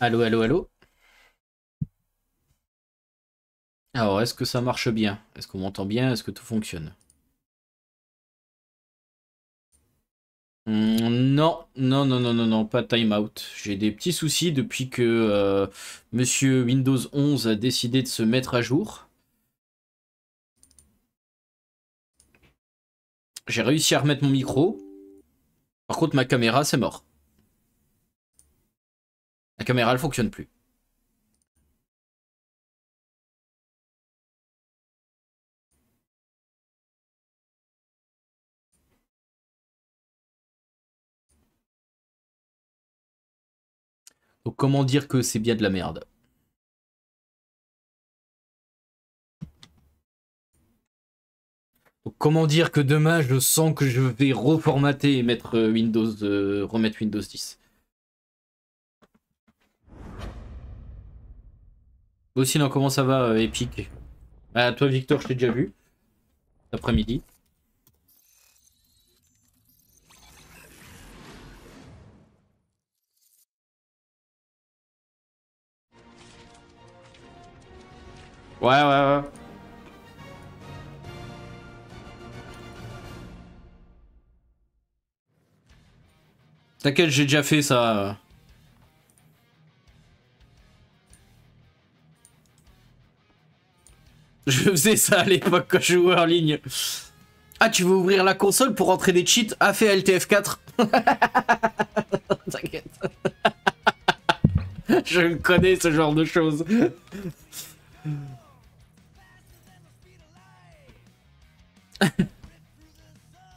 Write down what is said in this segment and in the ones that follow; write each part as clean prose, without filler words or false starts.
Allô, allô, allô. Alors, est-ce que ça marche bien? Est-ce qu'on m'entend bien? Est-ce que tout fonctionne? Non, non, non, non, non, non, pas timeout. J'ai des petits soucis depuis que Monsieur Windows 11 a décidé de se mettre à jour. J'ai réussi à remettre mon micro. Par contre, ma caméra, c'est mort. La caméra, elle fonctionne plus. Donc, comment dire que c'est bien de la merde? Donc, comment dire que demain, je sens que je vais reformater et mettre remettre Windows 10? Bon, sinon, comment ça va, Epic? Ah, toi, Victor, je t'ai déjà vu. L'après-midi. Ouais, ouais, ouais. T'inquiète, j'ai déjà fait ça. Je faisais ça à l'époque quand je jouais en ligne. Ah, tu veux ouvrir la console pour rentrer des cheats? Ah, fait LTF4. T'inquiète. Je connais ce genre de choses.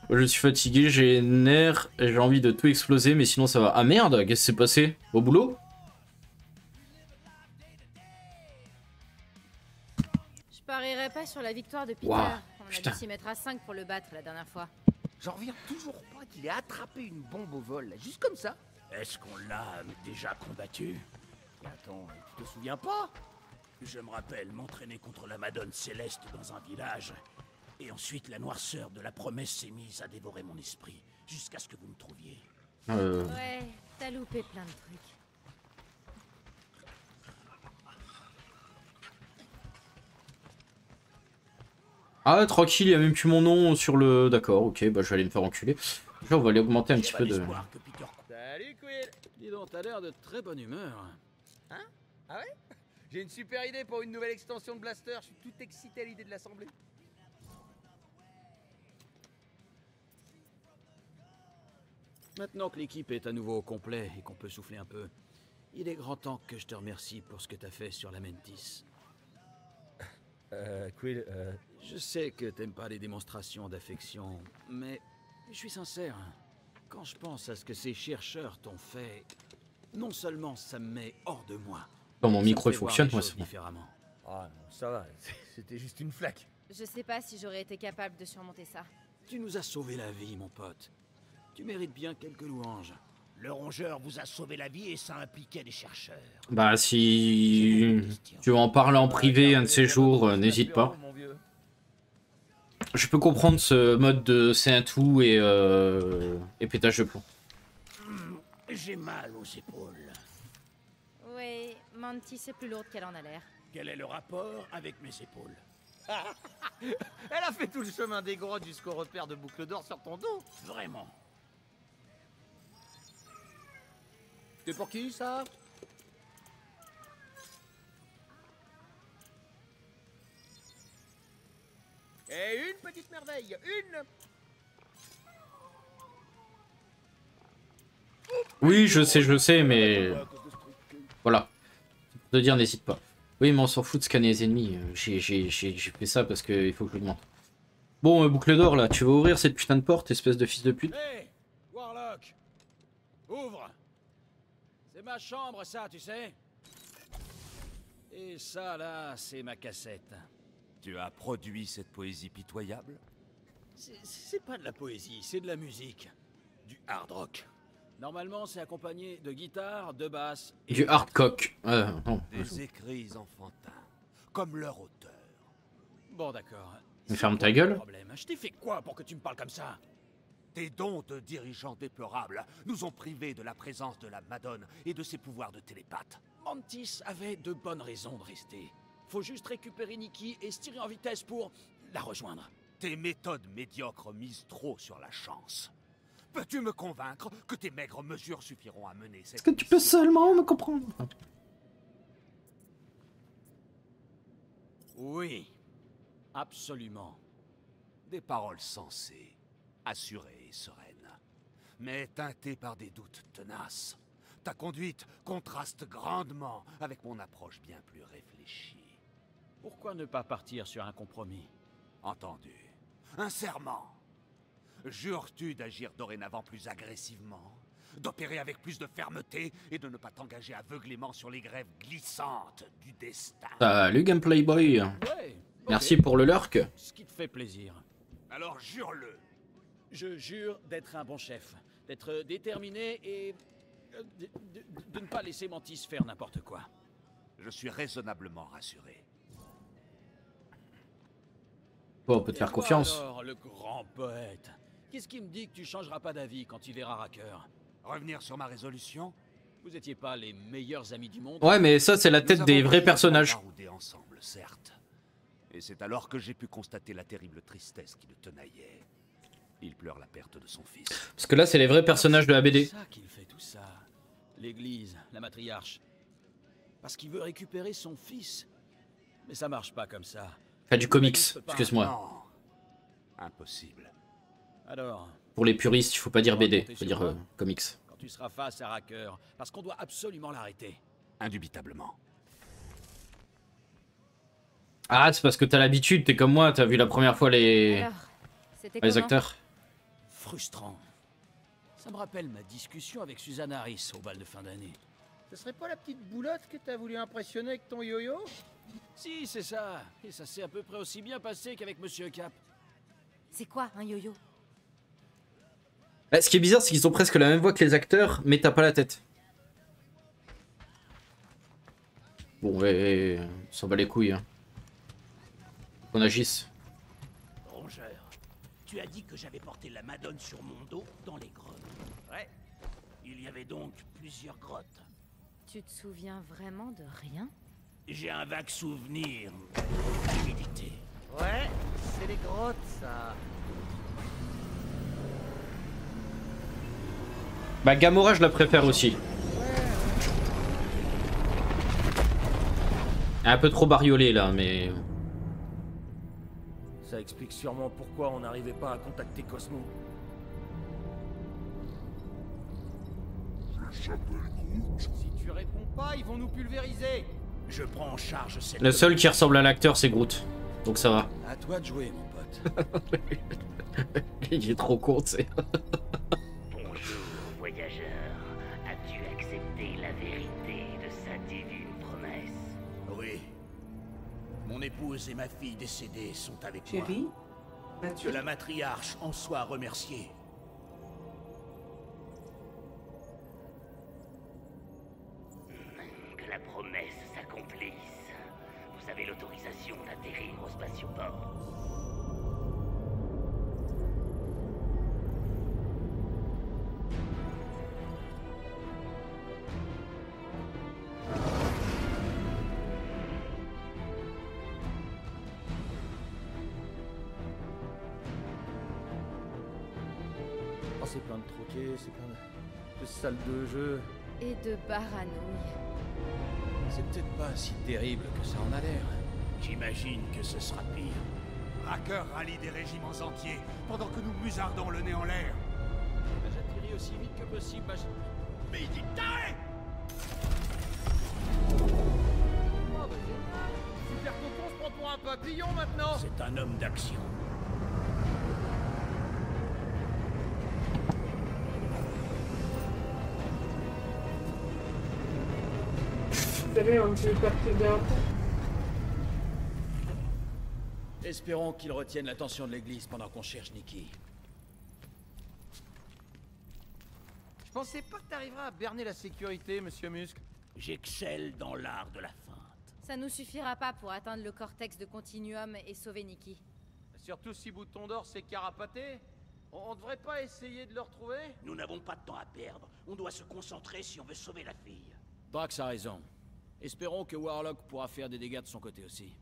Je suis fatigué, j'ai nerfs, j'ai envie de tout exploser, mais sinon ça va. Ah merde, qu'est-ce qui s'est passé? Au boulot? Je parierais pas sur la victoire de Peter. Waouh, On a dû putain. s'y mettre à 5 pour le battre la dernière fois. J'en reviens toujours pas qu'il ait attrapé une bombe au vol, là, juste comme ça. Est-ce qu'on l'a déjà combattu? Et attends, tu te souviens pas? Je me rappelle m'entraîner contre la Madone Céleste dans un village. Et ensuite, la noirceur de la promesse s'est mise à dévorer mon esprit, jusqu'à ce que vous me trouviez. Ouais, t'as loupé plein de trucs. Ah, tranquille, il y a même plus mon nom sur le... D'accord, ok, bah je vais aller me faire enculer. Là, on va aller augmenter un petit J'ai peu pas de... l'espoir que Peter... Salut Quill. Dis donc, t'as l'air de très bonne humeur. Hein? Ah ouais? J'ai une super idée pour une nouvelle extension de Blaster, je suis tout excité à l'idée de l'assembler. Maintenant que l'équipe est à nouveau au complet et qu'on peut souffler un peu, il est grand temps que je te remercie pour ce que t'as fait sur la Mentis. Quill, Je sais que t'aimes pas les démonstrations d'affection, mais je suis sincère. Quand je pense à ce que ces chercheurs t'ont fait, non seulement ça me met hors de moi, Quand mon ça me micro il fait voir fonctionne, les moi choses c'est bon. différemment. Ah non, ça va, c'était juste une flaque. Je sais pas si j'aurais été capable de surmonter ça. Tu nous as sauvé la vie, mon pote. Tu mérites bien quelques louanges. Le rongeur vous a sauvé la vie et ça impliquait des chercheurs. Bah si tu veux en parler en privé un de ces jours, n'hésite pas. Je peux comprendre ce mode de c'est un tout et pétage de plomb. J'ai mal aux épaules. Oui, Mantis est plus lourde qu'elle en a l'air. Quel est le rapport avec mes épaules? Elle a fait tout le chemin des grottes jusqu'au repère de boucle d'or sur ton dos. Vraiment? C'est pour qui ça? Et une petite merveille, une. Oui, je sais, mais voilà. Pour te dire, n'hésite pas. Oui, mais on s'en fout de scanner les ennemis. J'ai fait ça parce qu'il faut que je le demande. Bon, boucle d'or là, tu vas ouvrir cette putain de porte, espèce de fils de pute? Hé, Warlock, ouvre. C'est ma chambre, ça, tu sais. Et ça, là, c'est ma cassette. Tu as produit cette poésie pitoyable? C'est pas de la poésie, c'est de la musique. Du hard rock. Normalement, c'est accompagné de guitare, de basse et Du hardcock. Non. Des écrits enfantins, comme leur auteur. Bon, d'accord. Mais C'est ferme quoi ta le gueule. problème? Je t'ai fait quoi pour que tu me parles comme ça? Tes dons de dirigeants déplorables nous ont privés de la présence de la Madone et de ses pouvoirs de télépathe. Mantis avait de bonnes raisons de rester. Faut juste récupérer Nikki et se tirer en vitesse pour la rejoindre. Tes méthodes médiocres misent trop sur la chance. Peux-tu me convaincre que tes maigres mesures suffiront à mener cette Est-ce que tu peux mission? seulement me comprendre? Oui, absolument. Des paroles sensées, assurées et sereines, mais teintées par des doutes tenaces. Ta conduite contraste grandement avec mon approche bien plus réfléchie. Pourquoi ne pas partir sur un compromis? Entendu. Un serment. Jures-tu d'agir dorénavant plus agressivement, d'opérer avec plus de fermeté et de ne pas t'engager aveuglément sur les grèves glissantes du destin? Salut Gameplay Boy. Ouais. Merci ok. pour le lurk. Ce qui te fait plaisir. Alors jure-le. Je jure d'être un bon chef, d'être déterminé et de ne pas laisser Mantis faire n'importe quoi. Je suis raisonnablement rassuré. Bon, on peut te Et faire toi, confiance. alors, le grand poète. Qu'est-ce qui me dit que tu changeras pas d'avis quand tu verras Racker? Revenir sur ma résolution? Vous étiez pas les meilleurs amis du monde? Ouais, mais ça, c'est la Nous tête avons des vrais brièvement personnages. baroudé ensemble, certes. Et c'est alors que j'ai pu constater la terrible tristesse qui le tenaillait. Il pleure la perte de son fils. Parce que là, c'est les vrais personnages de la BD. C'est ça qu'il fait tout ça. L'église, la matriarche. Parce qu'il veut récupérer son fils. Mais ça marche pas comme ça. Enfin, du comics, L'humaniste peut pas- excuse-moi. Non. Impossible. Alors, Pour les puristes, il faut pas dire BD, il faut dire comics. quand tu seras face à Racker, parce qu'on doit absolument l'arrêter. Indubitablement. Ah, c'est parce que t'as l'habitude, t'es comme moi, t'as vu la première fois les Alors, c'était les comment? acteurs. Frustrant. Ça me rappelle ma discussion avec Suzanne Harris au bal de fin d'année. Ce serait pas la petite boulotte que t'as voulu impressionner avec ton yo-yo? Si, c'est ça. Et ça s'est à peu près aussi bien passé qu'avec Monsieur Cap. C'est quoi un yo-yo? Bah, ce qui est bizarre, c'est qu'ils ont presque la même voix que les acteurs, mais t'as pas la tête. Bon, ouais, on s'en bat les couilles. Hein. Qu'on agisse. Rongeur, tu as dit que j'avais porté la Madone sur mon dos dans les grottes. Ouais. Il y avait donc plusieurs grottes. Tu te souviens vraiment de rien? J'ai un vague souvenir d'humidité. Ouais, c'est les grottes, ça. Bah, Gamora, je la préfère aussi. Un peu trop bariolée là, mais. Ça explique sûrement pourquoi on n'arrivait pas à contacter Cosmo. Si tu réponds pas, ils vont nous pulvériser. Je prends en charge cette... Le seul qui ressemble à l'acteur, c'est Groot. Donc ça va. À toi de jouer, mon pote. Il est trop con, tu sais. Bonjour, voyageur. As-tu accepté la vérité de sa divine promesse? Oui. Mon épouse et ma fille décédée sont avec moi. Chérie, Que la matriarche en soit remerciée. Que la promesse s'accomplisse. Vous avez l'autorisation d'atterrir au spatioport. Oh, c'est plein de troquets, c'est plein de salles de jeu. Et de baranouilles. C'est peut-être pas si terrible que ça en a l'air. J'imagine que ce sera pire. Racker rallie des régiments entiers pendant que nous musardons le nez en l'air. J'atterris aussi vite que possible. Mais il dit t'arrête! Oh, bah génial. Super Coco se prend pour un papillon maintenant. C'est un homme d'action. Sérieux, on peut perturber un peu. Espérons qu'il retienne l'attention de l'église pendant qu'on cherche Nikki. Je pensais pas que t'arriverais à berner la sécurité, monsieur Muscle. J'excelle dans l'art de la feinte. Ça nous suffira pas pour atteindre le cortex de Continuum et sauver Nikki. Surtout si Bouton d'Or s'est carapaté. On devrait pas essayer de le retrouver? Nous n'avons pas de temps à perdre. On doit se concentrer si on veut sauver la fille. Drax a raison. Espérons que Warlock pourra faire des dégâts de son côté aussi.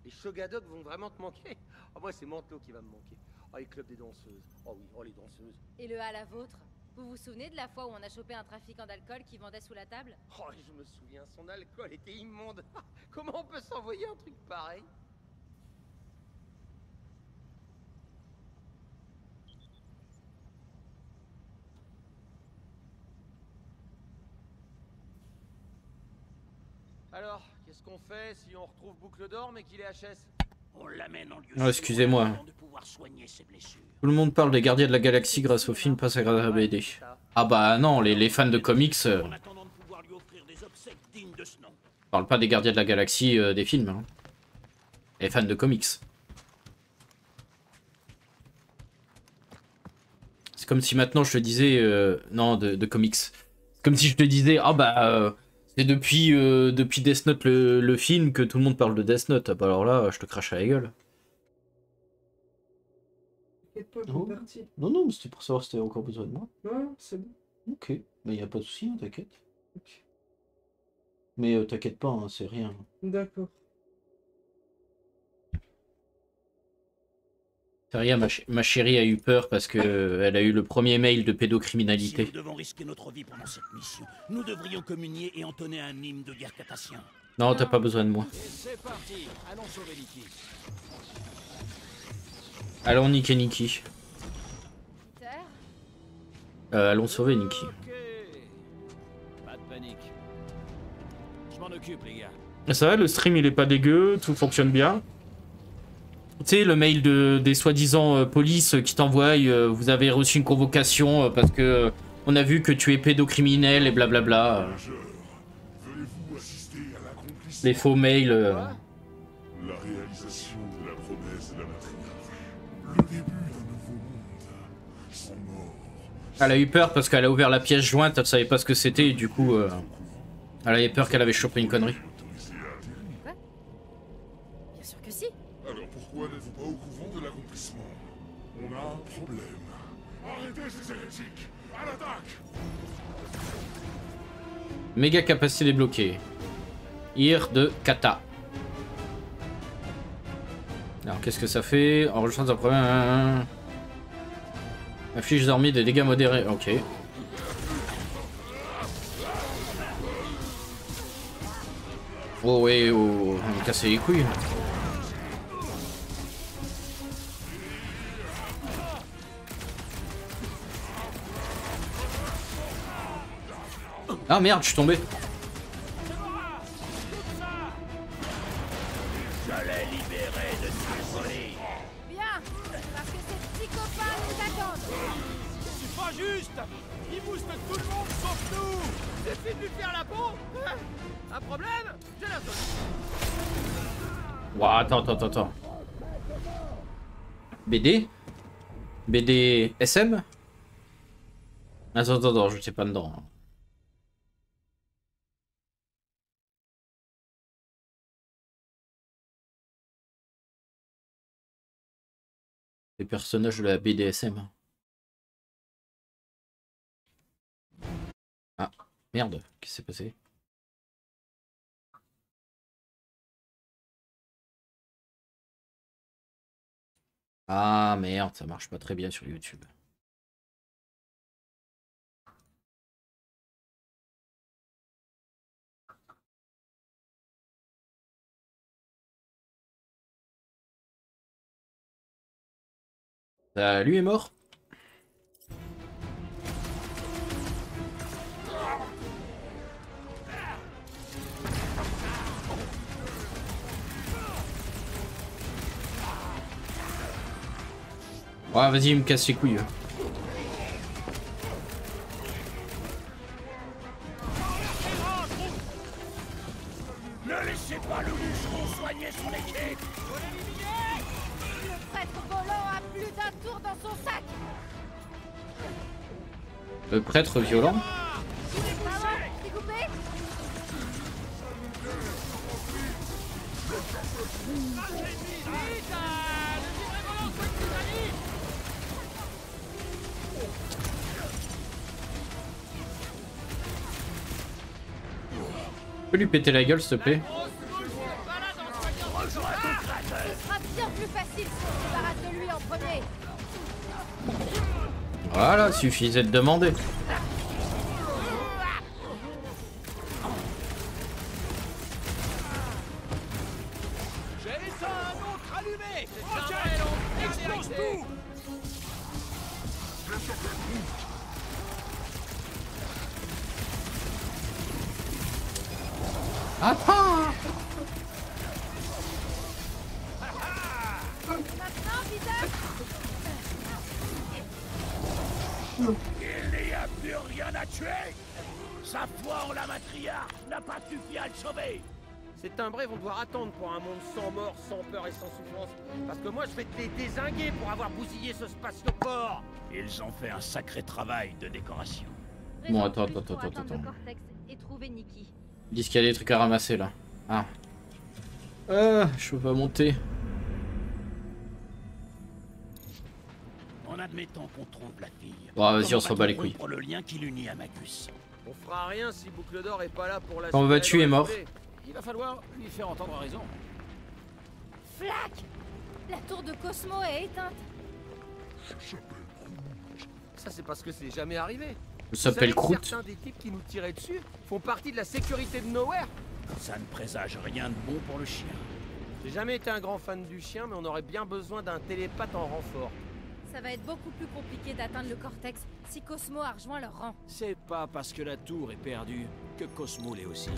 Les Shogadok vont vraiment te manquer. Oh, moi, c'est Mantlo qui va me manquer. Oh, les clubs des danseuses. Oh oui, oh les danseuses. Et le à la vôtre? Vous vous souvenez de la fois où on a chopé un trafiquant d'alcool qui vendait sous la table? Oh, je me souviens, son alcool était immonde. Comment on peut s'envoyer un truc pareil? Alors, qu'est-ce qu'on fait si on retrouve Boucle d'Or mais qu'il est HS? On l'amène en lieu Oh, excusez-moi. sûr, avant de pouvoir soigner ses blessures. Tout le monde parle des Gardiens de la Galaxie grâce au film, pas grâce à la BD. Ah bah non, les fans de comics En attendant de pouvoir lui offrir des obsèques dignes de ce nom. parlent pas des Gardiens de la Galaxie des films. Hein. Les fans de comics. C'est comme si maintenant je te disais... non, de comics. Comme si je te disais, ah bah... c'est depuis Death Note le film que tout le monde parle de Death Note. Ah bah alors là, je te crache à la gueule. T'inquiète pas, je Oh. suis parti. Non, non, mais c'était pour savoir si t'avais encore besoin de moi. Ouais, c'est bon. Ok, mais y a pas de souci, hein, t'inquiète. Mais t'inquiète pas, hein, c'est rien. D'accord. C'est rien, ma chérie a eu peur parce que elle a eu le premier mail de Si pédocriminalité. nous devons risquer notre vie pendant cette mission, nous devrions communier et entonner un hymne de guerre catassien. Non, t'as pas besoin de moi. Et c'est parti, allons sauver Nikki. Allons niquer Nikki. Peter? Allons sauver Nikki. Ok. Pas de panique. Je m'en occupe, les gars. Ça va, le stream il est pas dégueu, tout fonctionne bien. Tu sais, le mail des soi-disant police qui t'envoient, vous avez reçu une convocation parce que on a vu que tu es pédocriminel et blablabla. Venez-vous assister à l'accomplissement Les faux mails. la réalisation de la promesse de la matriarche. Le début d'un nouveau monde. Sans mort. Elle a eu peur parce qu'elle a ouvert la pièce jointe, elle savait pas ce que c'était et du coup elle avait peur qu'elle avait chopé une connerie. Autorisé à atterrir. Bien sûr que si. Alors pourquoi n'êtes-vous pas au courant de l'accomplissement? On a un problème. Arrêtez ces hérétiques! À l'attaque! Méga capacité débloquée. Ir de Kata. Alors qu'est-ce que ça fait? Enregistrement d'un problème. Affiche désormais des dégâts modérés. Ok. Oh ouais, oh, on me casse les couilles. Ah merde, je suis tombé. Je l'ai libéré de sa folie. Bien, parce que ces psychopathes nous attendent. C'est pas juste. Il booste tout le monde sauf nous. Suffit de lui faire la peau. Hein? Un problème? J'ai la solution. Ouah, attends. BD? BD SM? Attends, je sais pas dedans. Les personnages de la BDSM. Ah, merde, qu'est-ce qui s'est passé? Ah merde, ça marche pas très bien sur YouTube. Lui est mort. Ouais, vas-y, il me casse les couilles. Ne laissez pas le boucheron soigner son équipe. Le prêtre volant a plus d'un tour dans son sac. Le prêtre violent. Maman, t'es coupé? Tu peux lui péter la gueule, s'il te plaît? Ce sera bien plus facile si on se débarrasse de lui en premier. Voilà, suffisait de demander. J'ai un autre allumé. Ok, explose tout. Attends! Maintenant, visage. Il n'y a plus rien à tuer. Sa foi en la matriarche n'a pas suffi à le sauver. Ces timbrés vont devoir attendre pour un monde sans mort, sans peur et sans souffrance. Parce que moi, je vais te les dézinguer pour avoir bousillé ce spatioport. Ils ont fait un sacré travail de décoration. Bon, attends. Le cortex et trouver Nikki. Ils disent qu'il y a des trucs à ramasser là. Ah. Je peux pas monter. En admettant qu'on trouve la fille. Bon, vas-y, on s'en bat les couilles. Pour le lien qui l'unit à Magus. On fera rien si Boucle d'Or est pas là pour la. Quand on va tuer est mort. Il va falloir lui faire entendre raison. Flac! La tour de Cosmo est éteinte. Ça, c'est parce que c'est jamais arrivé. Ça s'appelle Croûte. Certains des types qui nous tiraient dessus font partie de la sécurité de Nowhere. Ça ne présage rien de bon pour le chien. J'ai jamais été un grand fan du chien, mais on aurait bien besoin d'un télépathe en renfort. Ça va être beaucoup plus compliqué d'atteindre le cortex si Cosmo a rejoint leur rang. C'est pas parce que la tour est perdue que Cosmo l'est aussi.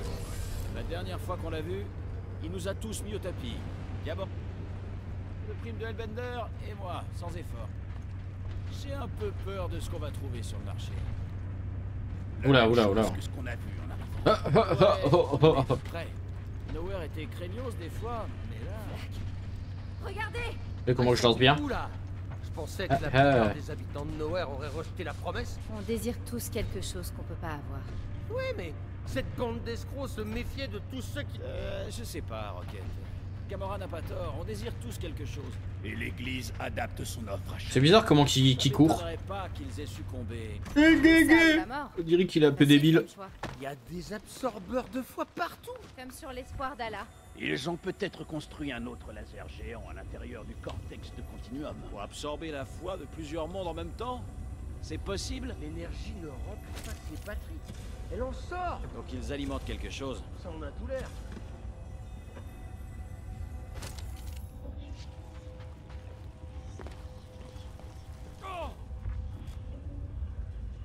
La dernière fois qu'on l'a vu, il nous a tous mis au tapis. D'abord, le prime de Hellbender et moi, sans effort. J'ai un peu peur de ce qu'on va trouver sur le marché. Oula. Que ce qu'on a vu en avant. Prêt. Nowhere était craignos des fois, mais là... Regardez! Et comment je lance bien? Oula! Je pensais que la plupart des habitants de Nowhere auraient rejeté la promesse. On désire tous quelque chose qu'on peut pas avoir. Oui, mais cette bande d'escrocs se méfiait de tous ceux qui... je sais pas, Rocket. Gamora n'a pas tort, on désire tous quelque chose. Et l'église adapte son offre à chaque... C'est bizarre comment qui court. Pas qu'ils aient succombé. On dirait qu'il est un peu débile. Il y a des absorbeurs de foi partout. Comme sur l'espoir d'Allah. Ils ont peut-être construit un autre laser géant à l'intérieur du cortex de Continuum. Pour absorber la foi de plusieurs mondes en même temps? C'est possible? L'énergie ne remplit pas ses batteries. Elle en sort. Donc ils alimentent quelque chose. Ça en a tout l'air.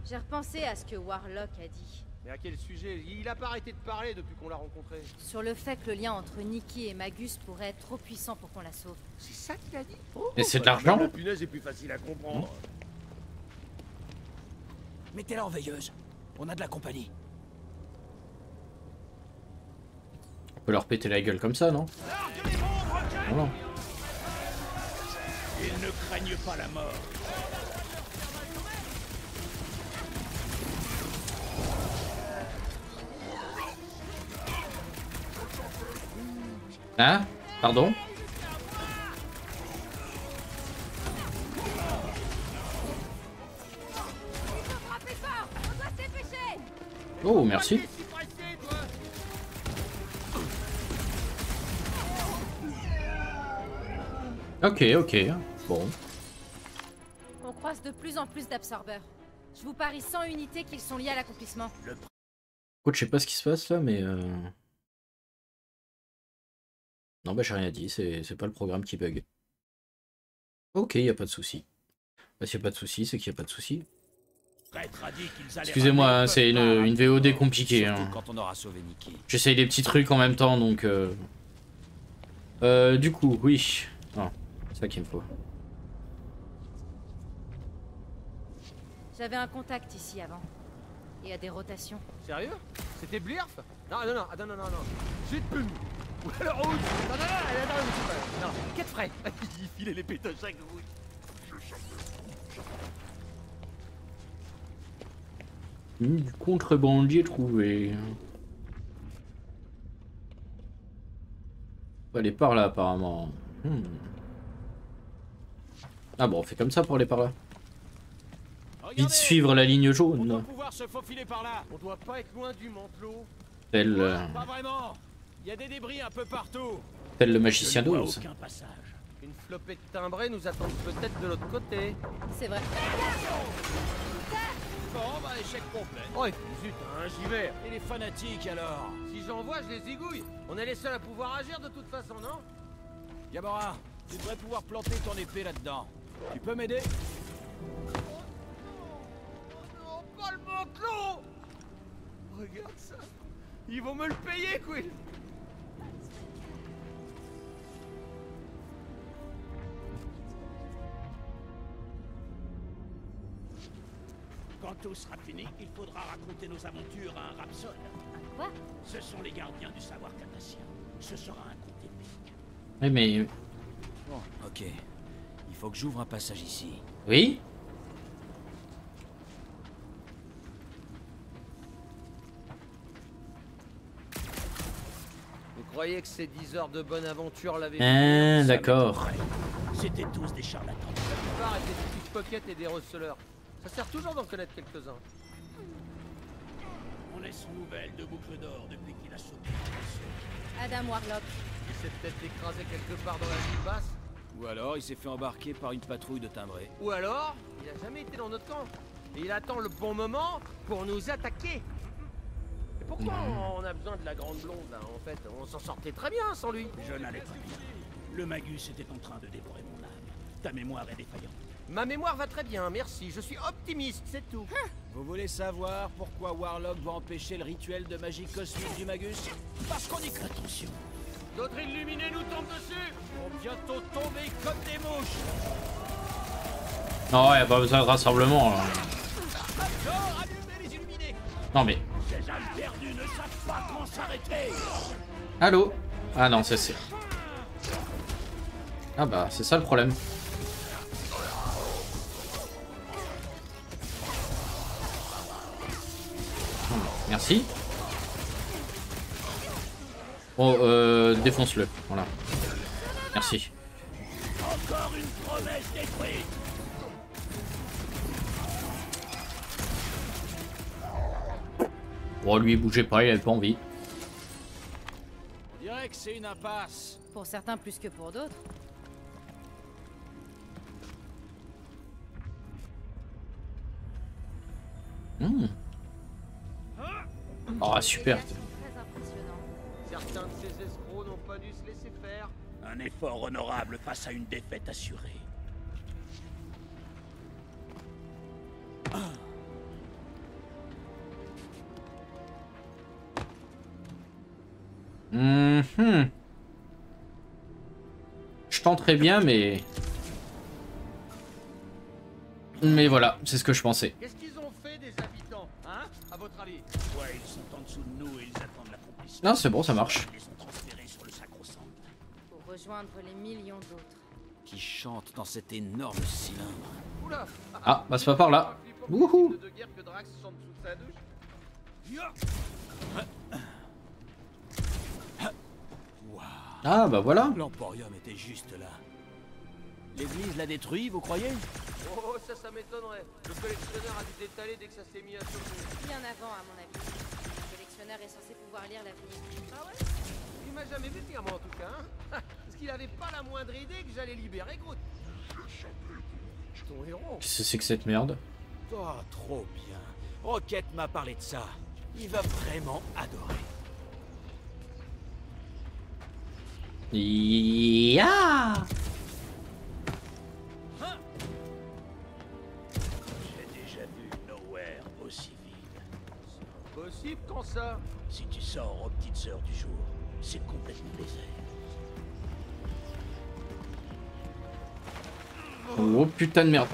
J'ai repensé à ce que Warlock a dit. Mais à quel sujet? Il a pas arrêté de parler depuis qu'on l'a rencontré. Sur le fait que le lien entre Nikki et Magus pourrait être trop puissant pour qu'on la sauve. C'est ça qu'il a dit? Et c'est de l'argent? La punaise est plus facile à comprendre. Mettez-la en veilleuse. On a de la compagnie. On peut leur péter la gueule comme ça, non? Voilà. Ils ne craignent pas la mort. Hein? Pardon? Oh, merci. Ok. Bon. On croise de plus en plus d'absorbeurs. Je vous parie 100 unités qu'ils sont liés à l'accomplissement. Écoute, je sais pas ce qui se passe là, mais... Non, bah j'ai rien dit, c'est pas le programme qui bug. Ok, y a pas de souci. Bah s'il y a pas de souci, c'est qu'il y a pas de souci. Excusez-moi, hein, c'est une VOD compliquée. Hein. J'essaye des petits trucs en même temps, donc... du coup, oui. Ah, c'est ça qu'il me faut. J'avais un contact ici avant. Et à des rotations. Sérieux? C'était Blirf? Non. J'ai de plume. Ou alors rouge. Non. Qu'est-ce que frais? Il filait les pétoches à grouille. Du contrebandier trouvé. Faut aller par là apparemment. Ah bon, on fait comme ça pour aller par là. Vite suivre la ligne jaune. On doit pouvoir se faufiler par là. On doit pas être loin du matelot. Tel, Pas vraiment. Il y a des débris un peu partout. tel le magicien Je ne vois d'Oz. aucun passage. Une flopée de timbrés nous attendent peut-être de l'autre côté. C'est vrai. Bon, bah échec complet. Oh, et puis zut, hein, j'y vais. Et les fanatiques alors? Si j'en vois, je les zigouille. On est les seuls à pouvoir agir de toute façon, non? Gamora, tu devrais pouvoir planter ton épée là-dedans. Tu peux m'aider? Non, pas le matelot! Regarde ça. Ils vont me le payer, Quill. Quand tout sera fini, il faudra raconter nos aventures à un rhapsode. Quoi? Ce sont les gardiens du savoir cardassien. Ce sera un conte épique. Oui, mais... Bon, ok. Il faut que j'ouvre un passage ici. Oui. Vous croyez que ces 10 heures de bonne aventure l'avaient Ah, d'accord. C'était tous des charlatans. La plupart étaient des pickpockets et des receleurs. Ça sert toujours d'en connaître quelques-uns. On est sans nouvelles de Boucle d'Or depuis qu'il a sauté. Adam Warlock. Il s'est peut-être écrasé quelque part dans la ville basse. Ou alors il s'est fait embarquer par une patrouille de timbrés. Ou alors, il a jamais été dans notre camp. Et il attend le bon moment pour nous attaquer. Et pourquoi on a besoin de la grande blonde là? En fait, on s'en sortait très bien sans lui. Je n'allais pas bien. Le Magus était en train de dévorer mon âme. Ta mémoire est défaillante. Ma mémoire va très bien, merci. Je suis optimiste, c'est tout. Vous voulez savoir pourquoi Warlock va empêcher le rituel de magie cosmique du Magus? Parce qu'on y craint. Attention. D'autres illuminés nous tombent dessus. On va bientôt tomber comme des mouches. Non, y a pas besoin de rassemblement. Là. Genre, allumez les illuminés. Non mais... Ces âmes perdues ne savent pas comment s'arrêter. Allô? Ah non, c'est... Ah bah, c'est ça le problème. Merci. Bon, défonce-le. Voilà. Merci. Encore une promesse détruite. Bon, lui, il bougeait pas, il avait pas envie. On dirait que c'est une impasse. Pour certains plus que pour d'autres. Oh, super. Très impressionnant. Certains de ces escrocs n'ont pas dû se laisser faire. Un effort honorable face à une défaite assurée. Je tenterais bien, mais... Mais voilà, c'est ce que je pensais. Qu'est-ce qu'ils ont fait des habitants, hein? À votre avis? Ouais, ils sont en dessous de nous et ils attendent l'accomplissement. Non, c'est bon, ça marche. Ils les ont transférés sur le sacro-saint. Pour rejoindre les millions d'autres. Qui chante dans cet énorme cylindre. Oula! Ah, bah c'est pas par là. Wouhou! De guerre que Drax chante sous sa douche. Ah, bah voilà. L'Emporium était juste là. L'église l'a détruit, vous croyez? Oh, ça m'étonnerait. Le collectionneur a dû s'étaler dès que ça s'est mis à sauter. Bien avant, à mon avis. Le collectionneur est censé pouvoir lire l'avenir. Ah ouais? Il m'a jamais vu venir, moi, en tout cas, hein? Parce qu'il avait pas la moindre idée que j'allais libérer Groot. Ton héros. Qu'est-ce que c'est que cette merde? Oh, trop bien. Rocket m'a parlé de ça. Il va vraiment adorer. Ya! J'ai déjà vu Nowhere aussi vide. Possible quand ça? Si tu sors aux petites heures du jour, c'est complètement désert. Oh putain de merde.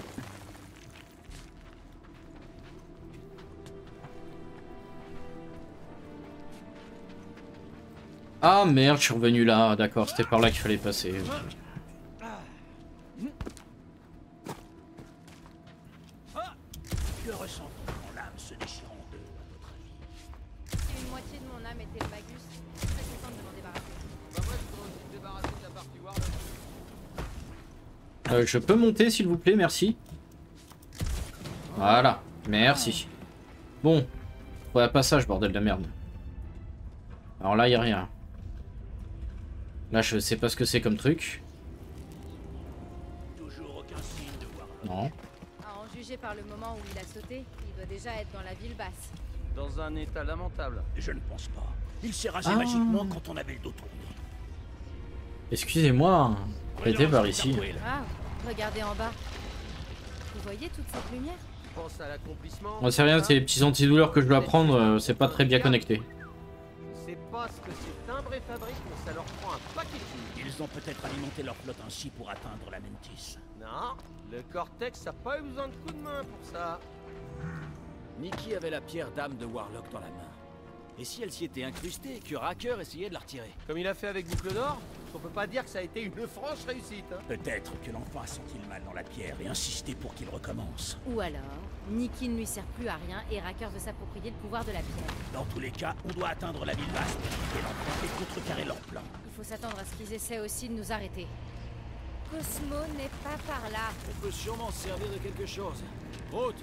Ah merde, je suis revenu là. D'accord, c'était par là qu'il fallait passer. Que ressent-on quand l'âme se déchire en deux, à votre avis? Si une moitié de mon âme était le Magus, je serais content de m'en débarrasser. Bah moi, je commence à me débarrasser Je peux monter s'il vous plaît, merci. Voilà, merci. Bon, trouver un passage, bordel de merde. Alors là, y a rien. Là, je sais pas ce que c'est comme truc. Non. À en juger par le moment où il a sauté, il doit déjà être dans la ville basse. Dans un état lamentable. Je ne pense pas. Il s'est rasé magiquement quand on avait le dos tourné. Excusez-moi, j'étais par ici. Ah, regardez en bas. Vous voyez toute cette lumière? Pense à l'accomplissement. On sait rien, c'est les petits antidouleurs que je dois prendre, c'est pas très bien connecté. Je sais pas ce que ces timbres fabriquent, mais ça leur prend un paquet de thunes. Ils ont peut-être alimenté leur flotte ainsi pour atteindre la Mentis. Non, le Cortex a pas eu besoin de coup de main pour ça. Nikki avait la pierre d'âme de Warlock dans la main. Et si elle s'y était incrustée, que Racker essayait de la retirer? Comme il a fait avec Boucle d'Or, on peut pas dire que ça a été une franche réussite. Hein. Peut-être que l'enfant a senti le mal dans la pierre et insisté pour qu'il recommence. Ou alors, Nikki ne lui sert plus à rien et Racker veut s'approprier le pouvoir de la pierre. Dans tous les cas, on doit atteindre la ville basse pour quitter l'enfant et contrecarrer leur plan. Il faut s'attendre à ce qu'ils essaient aussi de nous arrêter. Cosmo n'est pas par là. On peut sûrement se servir de quelque chose. Route!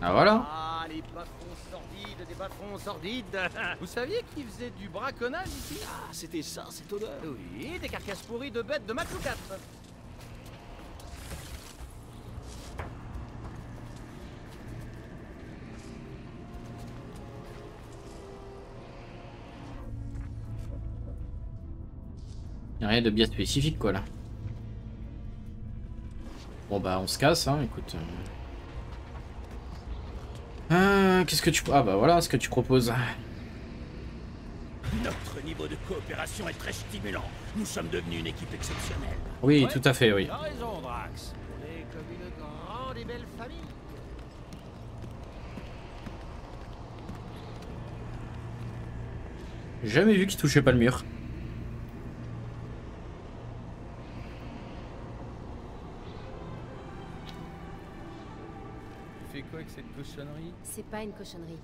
Ah voilà. Ah, les patrons sordides, des patrons sordides. Vous saviez qu'ils faisaient du braconnage ici? Ah, c'était ça, cette odeur? Oui, des carcasses pourries de bêtes de Maclou 4. Y a rien de bien spécifique quoi là. Bon bah on se casse hein, écoute. Qu'est-ce que tu... Ah bah voilà ce que tu proposes. Notre niveau de coopération est très stimulant. Nous sommes devenus une équipe exceptionnelle. Oui, tout à fait, oui. T'as raison, Drax. On est comme une grande et belle famille. J'ai jamais vu qu'il touchait pas le mur. Tu fais quoi avec cette cochonnerie? C'est pas une cochonnerie.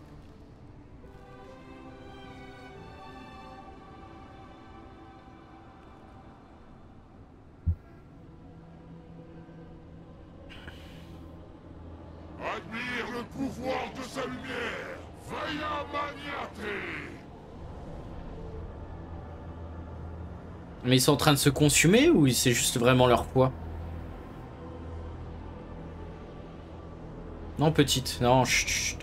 Admire le pouvoir de sa lumière, Vaya Maniate. Mais ils sont en train de se consumer ou c'est juste vraiment leur poids? Non, petite, non, chut, chut.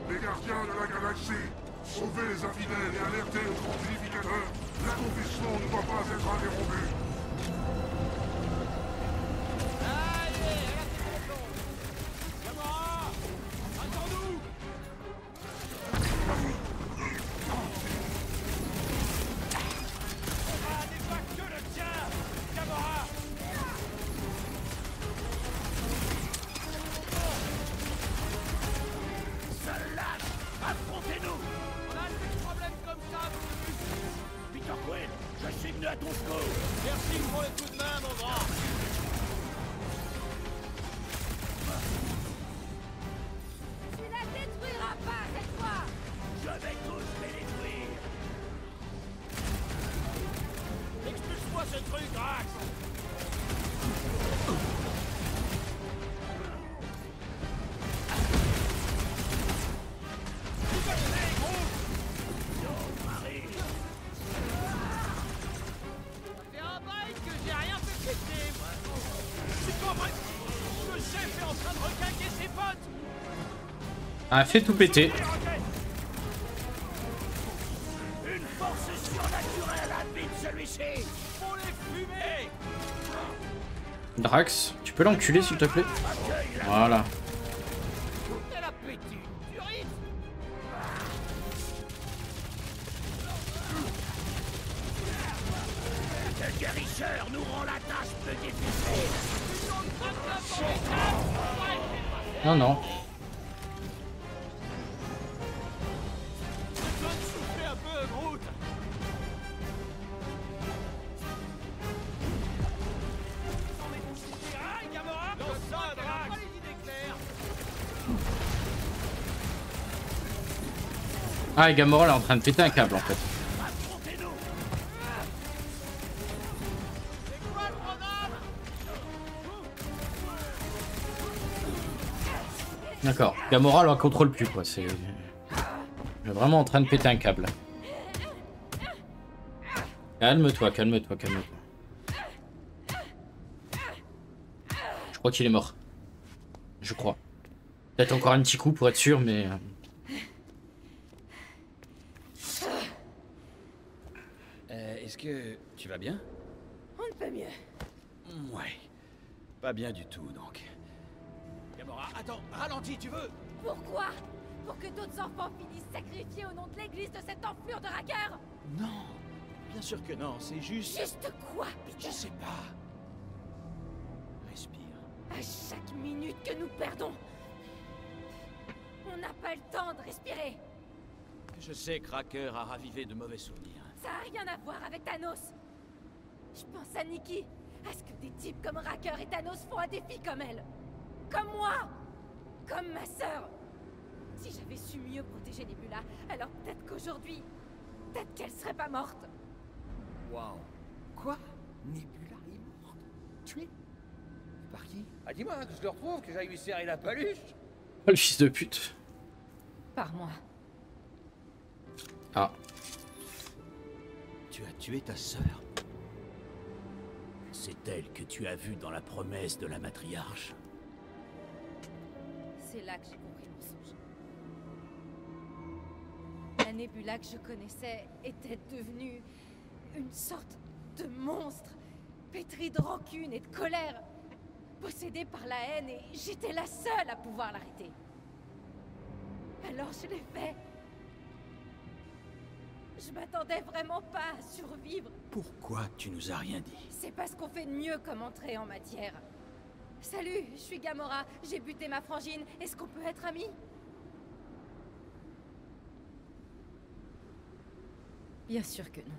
Les gardiens de la galaxie, sauvez les infidèles et alertez le grand purificateur. L'accomplissement ne doit pas être interrompu. Ah, fait tout péter. Une force surnaturelle habite celui-ci. Faut les fumer. Drax, tu peux l'enculer s'il te plaît? Voilà. Quel appétit, du rythme. Le guérisseur nous rend la tâche plus difficile. Non, non. Ah, et Gamora elle est en train de péter un câble en fait. D'accord, Gamora la contrôle plus quoi, c'est vraiment en train de péter un câble. Calme-toi, calme-toi, calme-toi. Je crois qu'il est mort. Je crois. Peut-être encore un petit coup pour être sûr, mais... Est-ce que tu vas bien? On ne peut mieux. Ouais. Pas bien du tout, donc. Gamora, attends, ralentis, tu veux? Pourquoi? Pour que d'autres enfants finissent sacrifiés au nom de l'église de cette enflure de Racker? Non. Bien sûr que non, c'est juste... Juste quoi, Peter? Je sais pas. Respire. À chaque minute que nous perdons, on n'a pas le temps de respirer. Je sais que Racker a ravivé de mauvais souvenirs. Ça n'a rien à voir avec Thanos. Je pense à Nikki. À ce que des types comme Racker et Thanos font à des filles comme elle. Comme moi. Comme ma sœur. Si j'avais su mieux protéger Nebula, alors peut-être qu'aujourd'hui, peut-être qu'elle serait pas morte. Waouh. Quoi? Nebula est morte? Tuée? Par qui? Ah dis-moi que je le retrouve, que j'aille lui serrer la paluche. Oh le fils de pute. Par moi. Ah. Tu as tué ta sœur. C'est elle que tu as vue dans la promesse de la matriarche. C'est là que j'ai compris le mensonge. La Nebula que je connaissais était devenue une sorte de monstre, pétri de rancune et de colère, possédée par la haine, et j'étais la seule à pouvoir l'arrêter. Alors je l'ai fait. Je m'attendais vraiment pas à survivre. Pourquoi tu nous as rien dit? C'est parce qu'on fait de mieux comme entrée en matière. Salut, je suis Gamora, j'ai buté ma frangine, est-ce qu'on peut être amis? Bien sûr que non.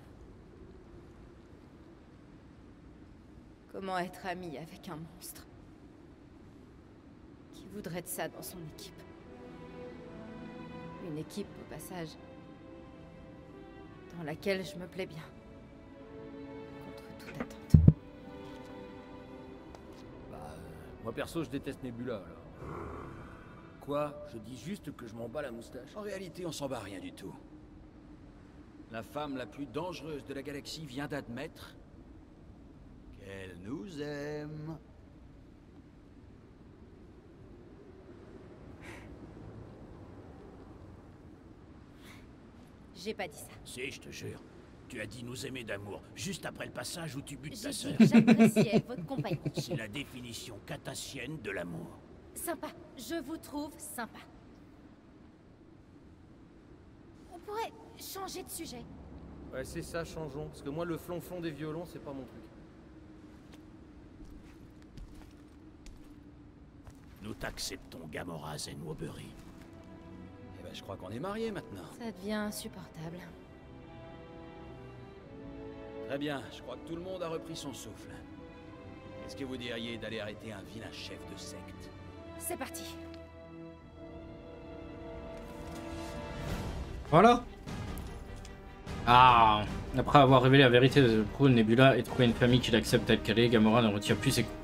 Comment être ami avec un monstre? Qui voudrait de ça dans son équipe? Une équipe, au passage, dans laquelle je me plais bien. Contre toute attente. Moi perso, je déteste Nebula, alors. Quoi? Je dis juste que je m'en bats la moustache. En réalité, on s'en bat rien du tout. La femme la plus dangereuse de la galaxie vient d'admettre qu'elle nous aime. J'ai pas dit ça. Si, je te jure. Tu as dit nous aimer d'amour, juste après le passage où tu butes ta J'ai sœur. dit que j'appréciais votre compagnie. C'est la définition katassienne de l'amour. Sympa. Je vous trouve sympa. On pourrait changer de sujet. Ouais, c'est ça, changeons. Parce que moi, le flonflon des violons, c'est pas mon truc. Nous t'acceptons, Gamora Zenwobury. Eh ben, je crois qu'on est mariés maintenant. Ça devient insupportable. Très bien, je crois que tout le monde a repris son souffle. Qu'est-ce que vous diriez d'aller arrêter un vilain chef de secte? C'est parti. Voilà. Ah. Après avoir révélé la vérité de Nebula et trouvé une famille qui l'accepte telle qu'elle est, Gamora ne retire plus ses coups.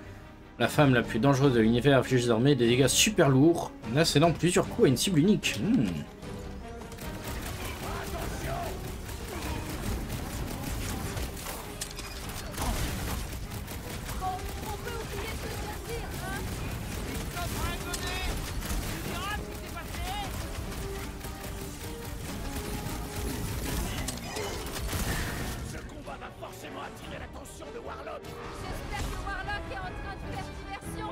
La femme la plus dangereuse de l'univers inflige désormais des dégâts super lourds, en assénant plusieurs coups à une cible unique. Ce combat va forcément attirer l'attention de Warlock. J'espère que Warlock est en train de faire diversion.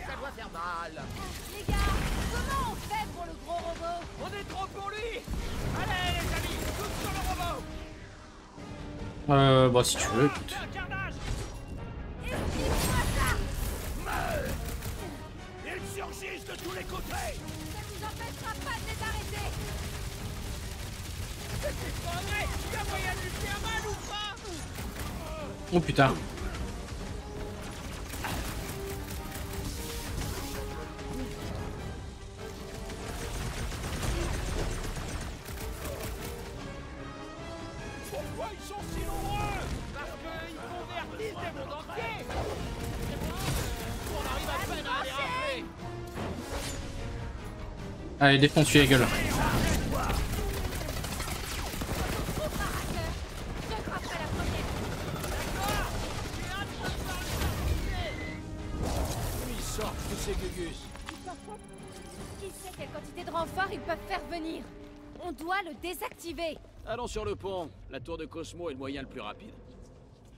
Ça doit faire mal. Les gars, comment on fait pour le gros robot? On est trop pour lui. Allez les amis, tous sur le robot. Bah si tu veux, écoute. Ils surgissent de tous les côtés. Ça nous empêchera pas de les arrêter. C'est pas vrai. Il y a moyen de lui faire mal ou pas? Oh putain. Pourquoi ils sont si nombreux? Parce qu'ils convertissent des mondes entiers. On arrive à peine à les rappeler. Allez, défonce-lui la gueule. Ils sortent tous ces gugus. Qui sait quelle quantité de renforts ils peuvent faire venir? On doit le désactiver. Allons sur le pont. La tour de Cosmo est le moyen le plus rapide.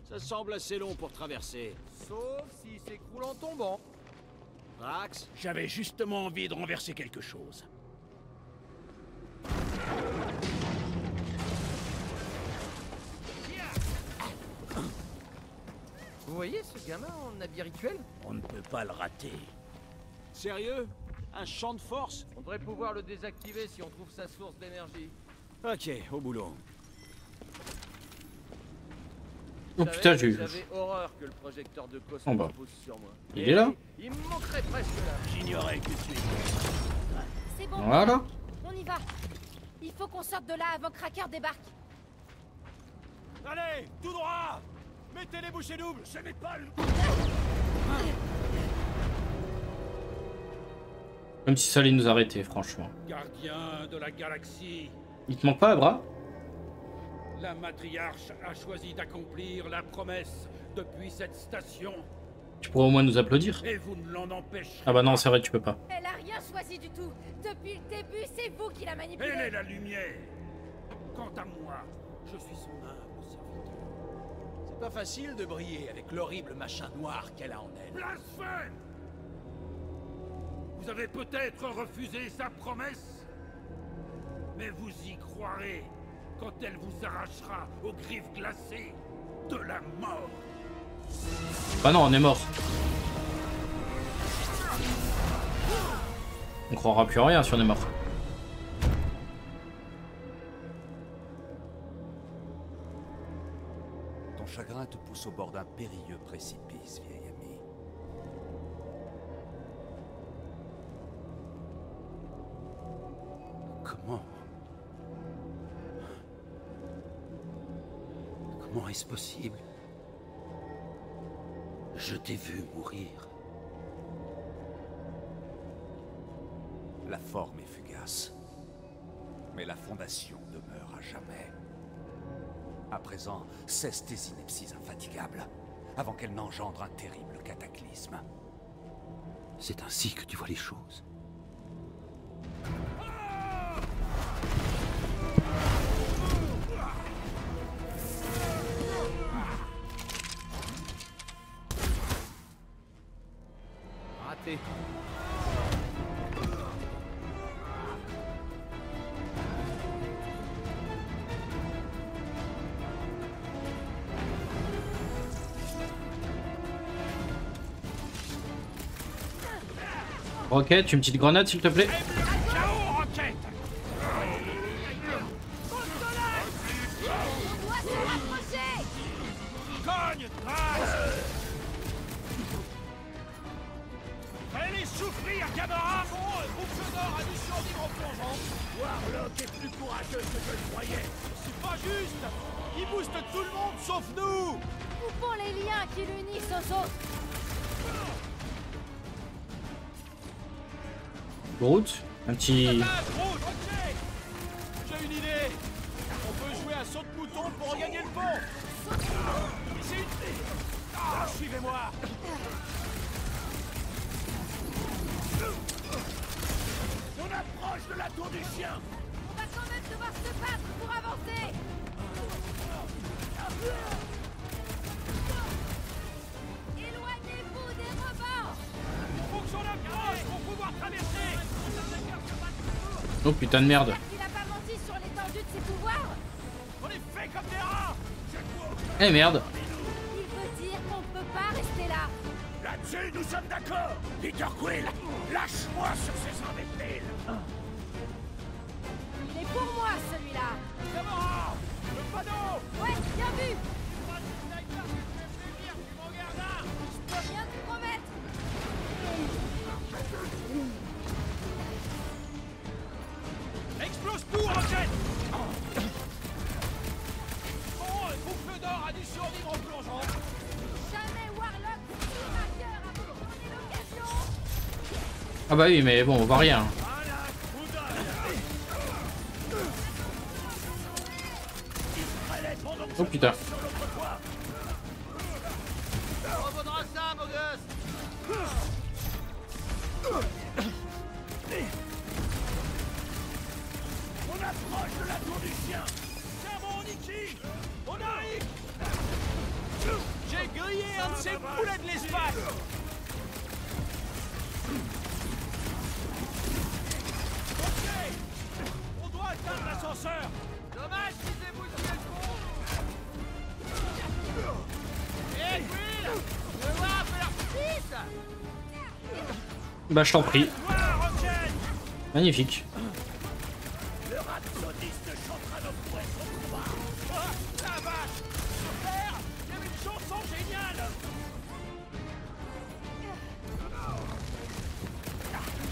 Ça semble assez long pour traverser. Sauf s'il s'écroule en tombant. Drax, J'avais justement envie de renverser quelque chose. Vous voyez ce gamin en habit rituel? On ne peut pas le rater. sérieux? Un champ de force? On devrait pouvoir le désactiver si on trouve sa source d'énergie. Ok, au boulot. Oh putain, j'ai eu. J'avais horreur que le projecteur de Cosmo Oh bah. pousse sur moi. Il est là. Il me manquerait presque là. J'ignorais que tu étais. C'est bon. Voilà. On y va. Il faut qu'on sorte de là avant que Cracker débarque. Allez, tout droit! Mettez les bouchées doubles! Ce n'est pas le... Comme si ça allait nous arrêter, franchement. Gardien de la galaxie, Il te manque pas, bras? la matriarche a choisi d'accomplir la promesse depuis cette station, Tu pourrais au moins nous applaudir. et vous ne l'en empêcherez Ah bah non, c'est vrai, tu peux pas. Elle a rien choisi du tout. Depuis le début, c'est vous qui la manipulez. Elle est la lumière. Quant à moi, je suis son humble serviteur. C'est pas facile de briller avec l'horrible machin noir qu'elle a en elle. Blasphème! Vous avez peut-être refusé sa promesse, mais vous y croirez quand elle vous arrachera aux griffes glacées de la mort. Bah non, on est mort. On croira plus à rien si on est mort. Ton chagrin te pousse au bord d'un périlleux précipice, vieil ami. Comment est-ce possible? Je t'ai vu mourir. La forme est fugace, mais la fondation demeure à jamais. À présent, cesse tes inepties infatigables, avant qu'elles n'engendrent un terrible cataclysme. C'est ainsi que tu vois les choses. Raté. Rocket, une petite grenade s'il te plaît. On doit se rapprocher. Cogne, Fallait souffrir, Gamora! Boucle d'or a dû survivre en plongeant. Warlock est plus courageux que je le croyais! C'est pas juste! Il booste tout le monde sauf nous! Coupons les liens qui l'unissent aux autres. Groot, un petit... Attaque, Groot, ok! J'ai une idée! On peut jouer à saut de mouton pour regagner le pont! Ici! Ah, suivez-moi! On approche de la tour du chien! On va quand même devoir se battre pour avancer. Éloignez-vous des rebords. Faut que j'en approche pour pouvoir traverser! Oh putain de merde. Il a pas menti sur l'étendue de ses pouvoirs. On est fait comme des rats! Eh merde. Il veut dire qu'on peut pas rester là. Là-dessus, nous sommes d'accord! Peter Quill, lâche-moi sur ces imbéciles! Il est pour moi celui-là. Gamora! Le panneau! Ouais, bien vu. survivre en plongeant. Jamais Warlock tue Racker avant de donner l'occasion. Ah bah oui, mais bon, on voit rien. Oh putain. Ça revaudra ça, beau gosse. On approche de la tour du chien. Tiens bon, Nikki, on arrive. J'ai grillé un de ces poulets de l'espace. Ok, on doit atteindre l'ascenseur. Dommage qu'ils aient bousillé le pont. Hé, Quill, je veux voir un peu leur piste. Bah je t'en prie. Voilà, Rocket. Magnifique. Le rhapsodiste chantera nos prouesses au combat. Ah, la vache. Super, il y avait une chanson géniale.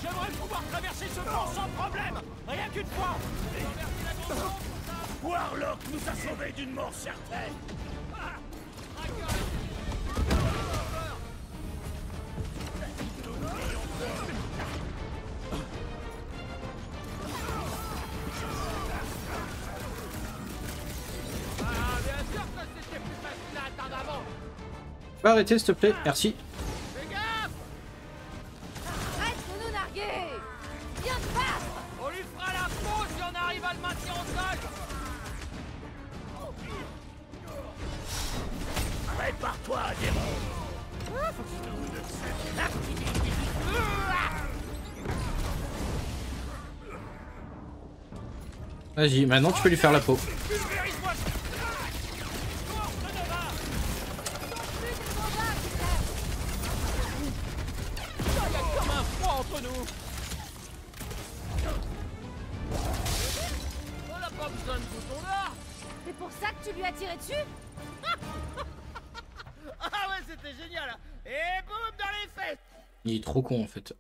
J'aimerais pouvoir traverser ce pont sans problème. Rien qu'une fois. Warlock nous a sauvés d'une mort certaine. Bah arrêtez s'il te plaît, merci. Fais gaffe. Arrête de nous narguer. Viens te battre. On lui fera la peau si on arrive à le maintenir au sol. Prépare-toi, démon. Vas-y, maintenant tu peux lui faire la peau. Pulvérise-moi. Force de Nova. Il y a comme un froid entre nous. On n'a pas besoin de boutons d'or. C'est pour ça que tu lui as tiré dessus? Ah ouais, c'était génial. Et boum dans les fesses. Il est trop con en fait.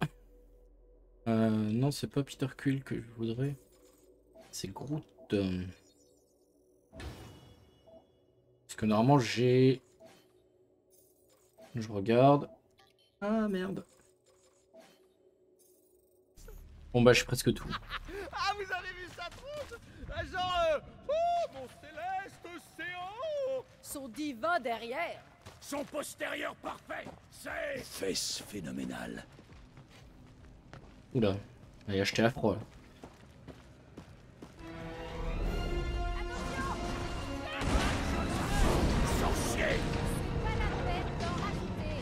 Non, c'est pas Peter Quill que je voudrais. C'est Groot. Parce que normalement j'ai... Je regarde. Ah merde. Bon bah j'ai presque tout. Ah, vous avez vu sa tronche? Ah, genre, oh, mon céleste océan. Son divan derrière. Son postérieur parfait, c'est... Fesses phénoménales. Oula. Allez acheter à froid là. Sorcier. Pas la peine d'en rajouter.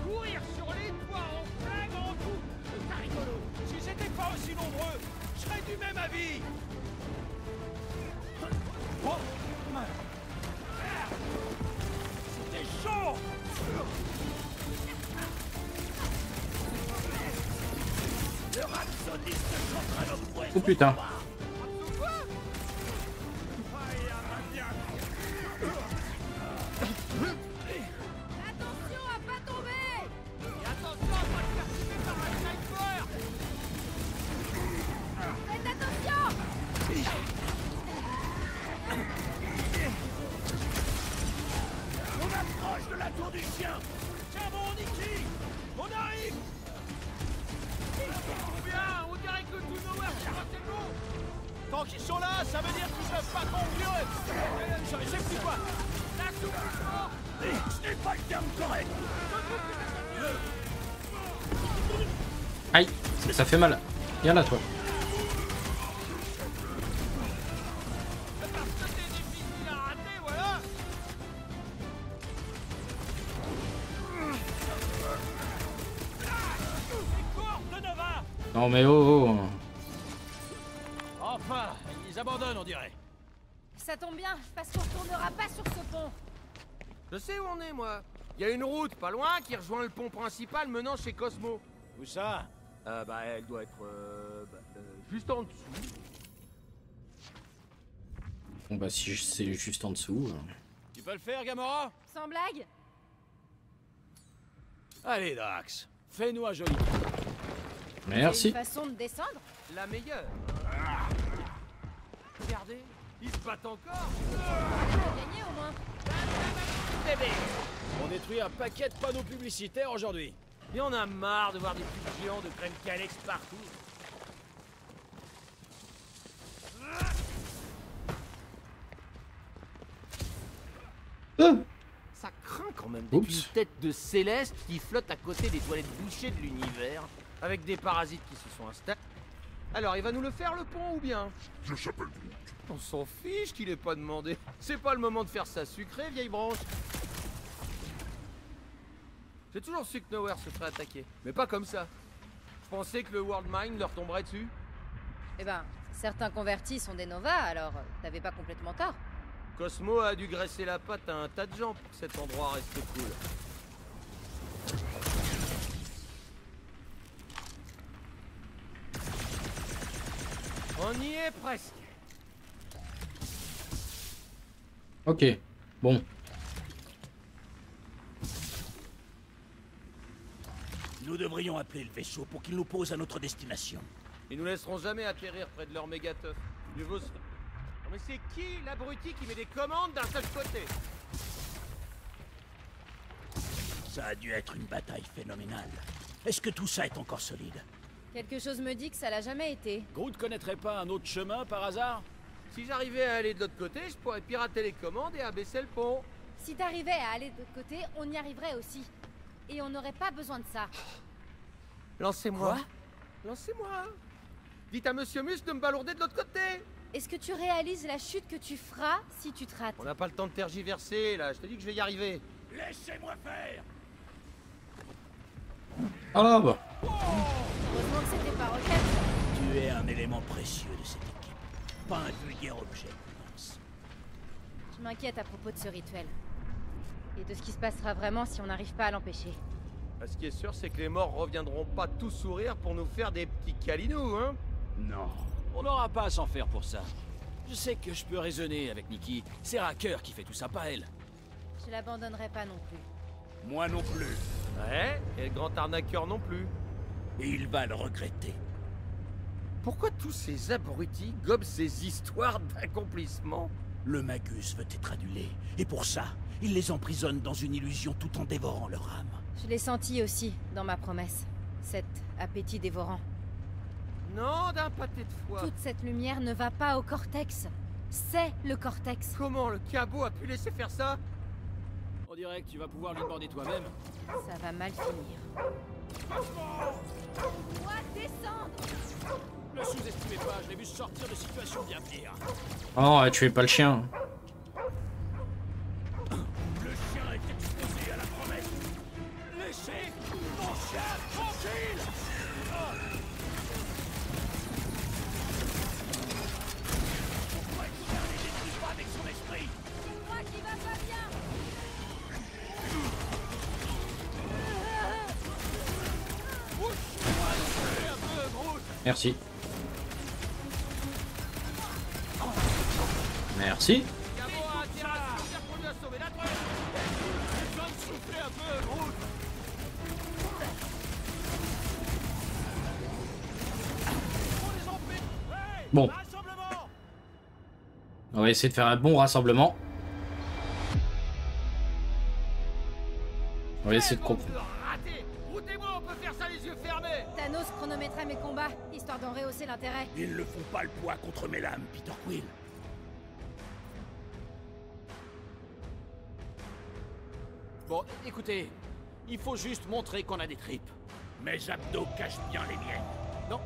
Courir sur les toits en plein grand coup. C'est pas rigolo. Si j'étais pas aussi nombreux, je serais du même avis. Oh. C'était chaud. Le rhapsodiste chantera nos prouesses. Oh putain. Attention à pas tomber. Et attention à pas te faire tuer par un sniper. Faites attention. On approche de la tour du chien. Tiens bon, Nikki, on arrive. Bien, on dirait que tout nowhere, c'est le bon. Tant qu'ils sont là, ça veut dire qu'ils peuvent pas conclure. C'est plus quoi? L'assouplissement. Ce n'est pas le terme correct. Aïe, ça fait mal. Viens là toi. Parce que t'es difficile à rater, voilà. Les corps de Nova. Non mais oh, oh. Enfin, ils abandonnent, on dirait. Ça tombe bien, parce qu'on retournera pas sur ce pont. Je sais où on est, moi. Il y a une route pas loin qui rejoint le pont principal menant chez Cosmo. Où ça? Bah, elle doit être juste en dessous. Bon bah si c'est juste en dessous. Tu peux le faire, Gamora? Sans blague. Allez, Drax, fais-nous un joli. C'est Merci. une façon de descendre. La meilleure. battent encore. Gagné au moins. Bébé. On détruit un paquet de panneaux publicitaires aujourd'hui. Et on a marre de voir des pubs géants de crème Calex partout. Ça craint quand même d'être une tête de Céleste qui flotte à côté des toilettes bouchées de l'univers, avec des parasites qui se sont installés. Alors, il va nous le faire le pont ou bien? Je s'appelle Groot. On s'en fiche qu'il ait pas demandé. C'est pas le moment de faire ça sucré, vieille branche. J'ai toujours su que Nowhere se ferait attaquer, mais pas comme ça. Je pensais que le World Mind leur tomberait dessus. Eh ben, certains convertis sont des Nova, alors t'avais pas complètement tort. Cosmo a dû graisser la patte à un tas de gens pour que cet endroit reste cool. On y est presque. Ok, bon. Nous devrions appeler le vaisseau pour qu'il nous pose à notre destination. Ils nous laisseront jamais atterrir près de leur méga teuf. Mieux vaut... Non mais c'est qui l'abruti qui met des commandes d'un seul côté? Ça a dû être une bataille phénoménale. Est-ce que tout ça est encore solide? Quelque chose me dit que ça l'a jamais été. Groot connaîtrait pas un autre chemin par hasard? Si j'arrivais à aller de l'autre côté, je pourrais pirater les commandes et abaisser le pont. Si t'arrivais à aller de l'autre côté, on y arriverait aussi. Et on n'aurait pas besoin de ça. Lancez-moi. Lancez-moi. Dites à Monsieur Mus de me balourder de l'autre côté. Est-ce que tu réalises la chute que tu feras si tu te rates? On n'a pas le temps de tergiverser, là. Je te dis que je vais y arriver. Laissez-moi faire. Ah bah. Heureusement que c'était pas Rocket. Tu es un élément précieux de cette équipe. Pas un vulgaire objet, Lance. Je m'inquiète à propos de ce rituel. Et de ce qui se passera vraiment si on n'arrive pas à l'empêcher. Ce qui est sûr, c'est que les morts reviendront pas tous sourire pour nous faire des petits câlinous, hein? Non. On n'aura pas à s'en faire pour ça. Je sais que je peux raisonner avec Nikki. C'est Racker qui fait tout ça, pas elle. Je l'abandonnerai pas non plus. Moi non plus. Ouais, et le grand arnaqueur non plus. Et il va le regretter. Pourquoi tous ces abrutis gobent ces histoires d'accomplissement? Le Magus veut être annulé. Et pour ça, il les emprisonne dans une illusion tout en dévorant leur âme. Je l'ai senti aussi dans ma promesse. Cet appétit dévorant. Non, d'un pâté de foie. Toute cette lumière ne va pas au cortex. C'est le cortex. Comment le cabot a pu laisser faire ça? On dirait que tu vas pouvoir lui border toi-même. Ça va mal finir. Moi, descendre! Ne sous-estimez pas, je l'ai vu sortir de situations bien pires. Oh, tu es pas le chien. Le chien est exposé à la promesse. Laissez mon chien tranquille. Pourquoi le chien ne détruit pas avec son esprit? Je crois qu'il va pas bien! Merci. Merci. Bon. On va essayer de faire un bon rassemblement. On va essayer de comprendre. Thanos chronométrait mes combats, histoire d'en rehausser l'intérêt. Ils ne font pas le poids contre mes lames, Peter Quill. Bon, écoutez, il faut juste montrer qu'on a des tripes. Mes abdos cachent bien les miennes. Non,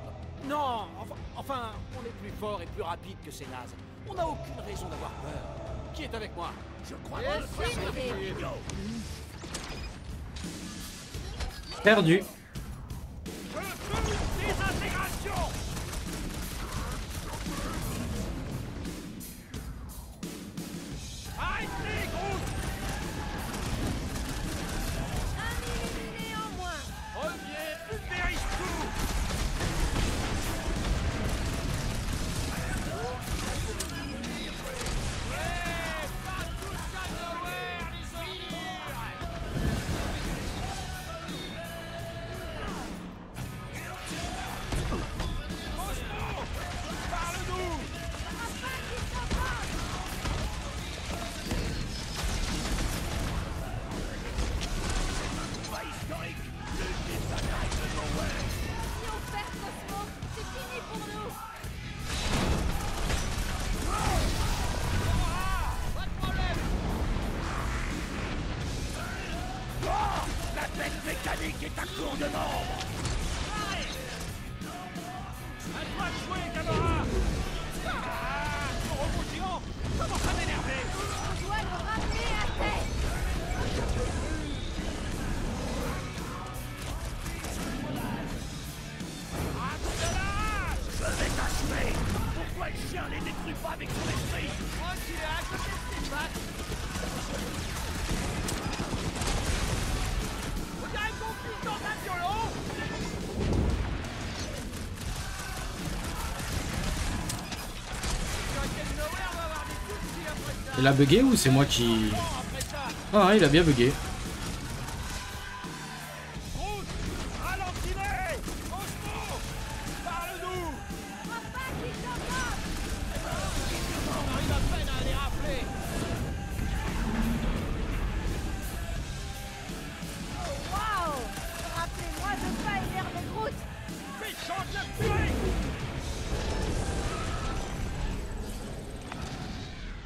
non, enfin, on est plus fort et plus rapide que ces nazes. On n'a aucune raison d'avoir peur. Qui est avec moi? Je crois Perdu. Désintégration. Arrêtez, Groot! Un éliminé en moins! Reviens, pulvérise tout! Ouais, pas tous à Nowhere, les ordures! Fabrique ta cour de membres. À toi de jouer, camarade. Ah, ton robot géant commence à m'énerver. On doit le ramener à terre. Je vais t'achever. Pourquoi le chien les détruit pas avec son esprit? Moi, tu es à côté de tes pattes. On dirait qu'on pisse dans un violon. Il a bugué ou c'est moi qui... Ah, il a bien bugué. Waouh! Rappelez-moi de pas énerver Groot.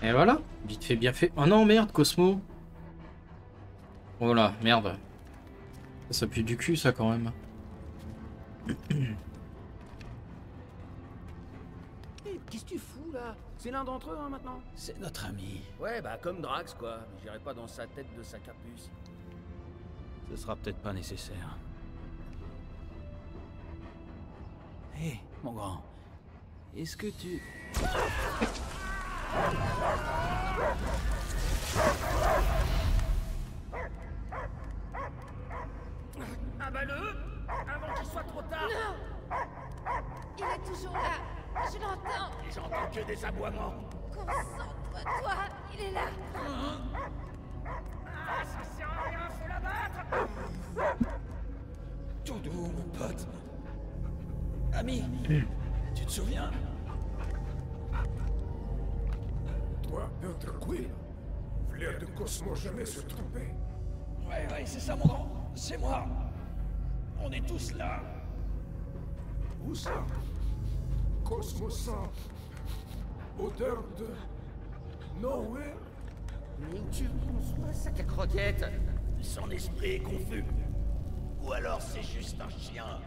Et voilà, vite fait, bien fait. Oh non, merde, Cosmo. Oh là, merde. Ça pue du cul, ça, quand même. Qu'est-ce que tu fous là? C'est l'un d'entre eux hein, maintenant? C'est notre ami. Ouais, bah comme Drax quoi. J'irai pas dans sa tête de sa capuce. Ce sera peut-être pas nécessaire. Hé, mon grand. Est-ce que tu... Abat-le avant qu'il soit trop tard. Non! Il est toujours là. Je l'entends. J'entends que des aboiements. Concentre-toi. Il est là. Ah, ça sert à rien, faut l'abattre. Tout doux, mon pote. Ami, tu te souviens? Toi, Peter Quill, flair de Cosmo jamais se tromper. Ouais, c'est ça, mon grand. C'est moi. On est tous là. Où ça? Cosmo sent odeur de nowhere. Tu bonsoir, sac à croquettes. Son esprit est confus. Ou alors c'est juste un chien.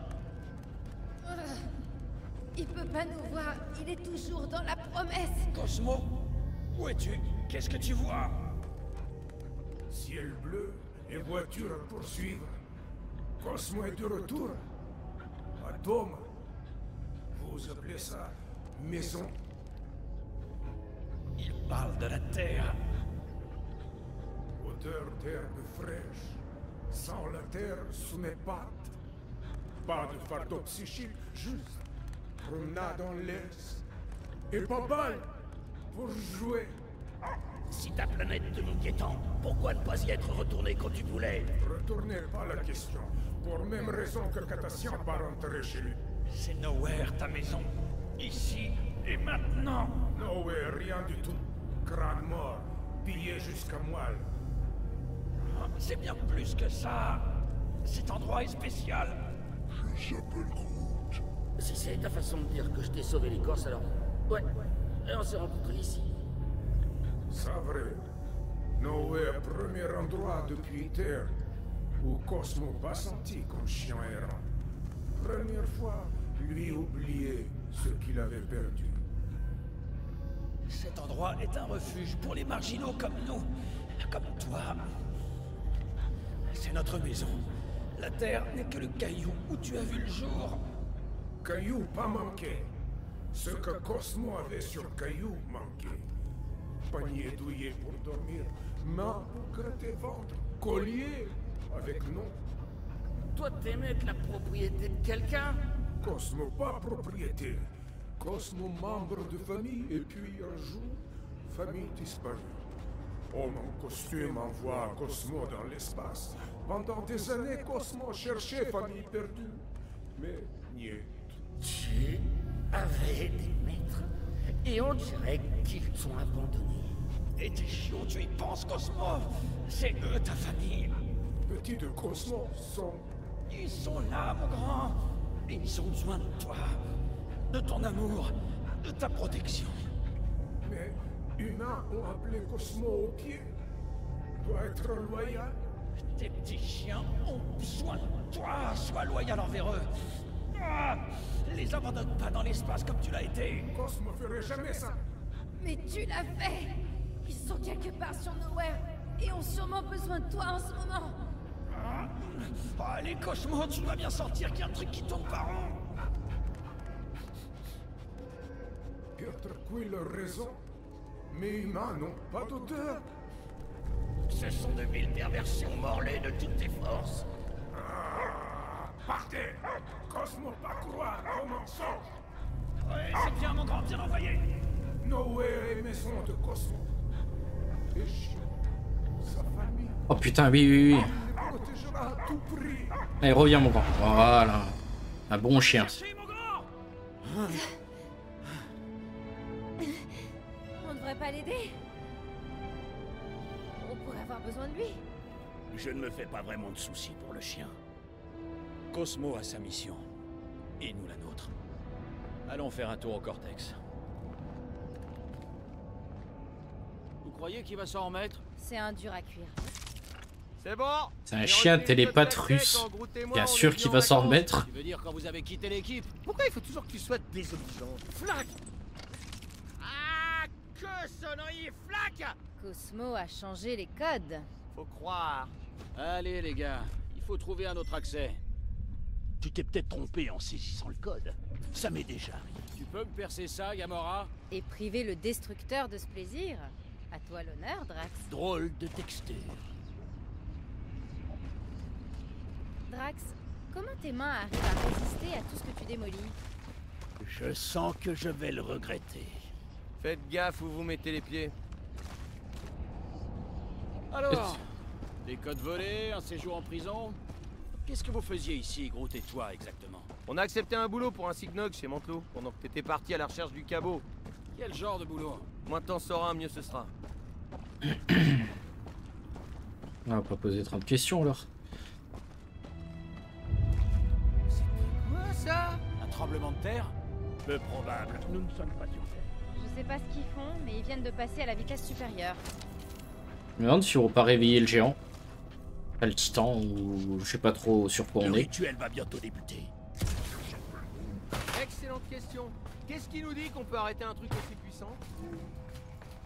Il peut pas nous voir. Il est toujours dans la promesse. Cosmo, où es-tu? Qu'est-ce que tu vois? Ciel bleu et voiture à poursuivre. Cosmo est de retour. Atome. Vous appelez ça maison? Il parle de la Terre. Odeur d'herbe fraîche. Sans la terre sous mes pattes. Pas de fardeau psychique, juste promenade en laisse. Et pas balle pour jouer. Si ta planète te manquait tant, pourquoi ne pas y être retourné quand tu voulais? Retournez pas la question. Pour même raison que Catassian va rentrer chez lui. C'est Nowhere, ta maison. Ici et maintenant. Nowhere, rien du tout. Crâne mort, pillé jusqu'à moelle. C'est bien plus que ça. Cet endroit est spécial. Je s'appelle Groot. Si c'est ta façon de dire que je t'ai sauvé l'écorce, alors... Ouais, et on s'est rencontrés ici. C'est vrai. Nowhere, premier endroit depuis Terre où Cosmo pas senti comme chien errant. Première fois, lui oublier ce qu'il avait perdu. Cet endroit est un refuge pour les marginaux comme nous, comme toi. C'est notre maison. La Terre n'est que le caillou où tu as vu le jour. Caillou pas manqué. Ce que Cosmo avait sur Caillou manquait. Panier douillet pour dormir, main pour gratter ventre, collier avec nom. Toi, t'aimais être la propriété de quelqu'un? Cosmo pas propriétaire. Cosmo membre de famille et puis un jour, famille disparue. Homme en costume envoie Cosmo dans l'espace. Pendant des années, Cosmo cherchait famille perdue. Mais niet. Tu avais des maîtres. Et on dirait qu'ils t'ont abandonné. Et tes chiots, tu y penses, Cosmo? C'est eux ta famille. Petits de Cosmo sont... Ils sont là, mon grand. Ils ont besoin de toi. De ton amour. De ta protection. Mais humains ont appelé Cosmo au pied. Doit être loyal. Tes petits chiens ont besoin de toi. Sois loyal envers eux. Ah, les abandonne pas dans l'espace comme tu l'as été. Cosmo ferait jamais ça. Mais tu l'as fait. Ils sont quelque part sur Nowhere et ont sûrement besoin de toi en ce moment. Allez, Cosmo, tu dois bien sentir qu'il y a un truc qui tourne par rond. Piotr Quill a raison. Mais humains n'ont pas d'odeur. Ce sont de villes perversions morlées de toutes tes forces. Partez! Cosmo pas croire au mensonge! Ouais, c'est bien, mon grand, bien envoyé. Nowhere est maison de Cosmo. Et chien, sa famille, Oh putain, oui, oui, oui. il les protégera à tout prix. Allez, reviens, mon grand. Voilà. Un bon chien. On devrait pas l'aider. On pourrait avoir besoin de lui. Je ne me fais pas vraiment de soucis pour le chien. Cosmo a sa mission. Et nous la nôtre. Allons faire un tour au Cortex. Vous croyez qu'il va s'en remettre? C'est un dur à cuire. C'est bon. C'est un chien télépathe russe. Bien sûr qu'il va s'en remettre. Tu veux dire quand vous avez quitté l'équipe? Pourquoi il faut toujours que tu sois désobligeant? Flac. Ah, que sonnerie, flac. Cosmo a changé les codes. Faut croire. Allez les gars, il faut trouver un autre accès. Tu t'es peut-être trompé en saisissant le code. Ça m'est déjà arrivé. Tu peux me percer ça, Gamora? Et priver le destructeur de ce plaisir? À toi l'honneur, Drax. Drôle de texture. Drax, comment tes mains arrivent à résister à tout ce que tu démolis? Je sens que je vais le regretter. Faites gaffe où vous mettez les pieds. Alors, des codes volés, un séjour en prison. Qu'est-ce que vous faisiez ici, Groot et toi, exactement? On a accepté un boulot pour un Signog chez Mantlo, pendant que t'étais parti à la recherche du cabot. Quel genre de boulot? Moins t'en sauras, mieux ce sera. On va pas poser 30 questions alors. Quoi ça? Un tremblement de terre? Peu probable. Nous ne sommes pas sur Terre. Je sais pas ce qu'ils font, mais ils viennent de passer à la vitesse supérieure. Je me demande si on va pas réveiller le géant. Pas le titan ou je sais pas trop sur quoi on Le est. rituel va bientôt débuter. Excellente question. Qu'est-ce qui nous dit qu'on peut arrêter un truc aussi puissant?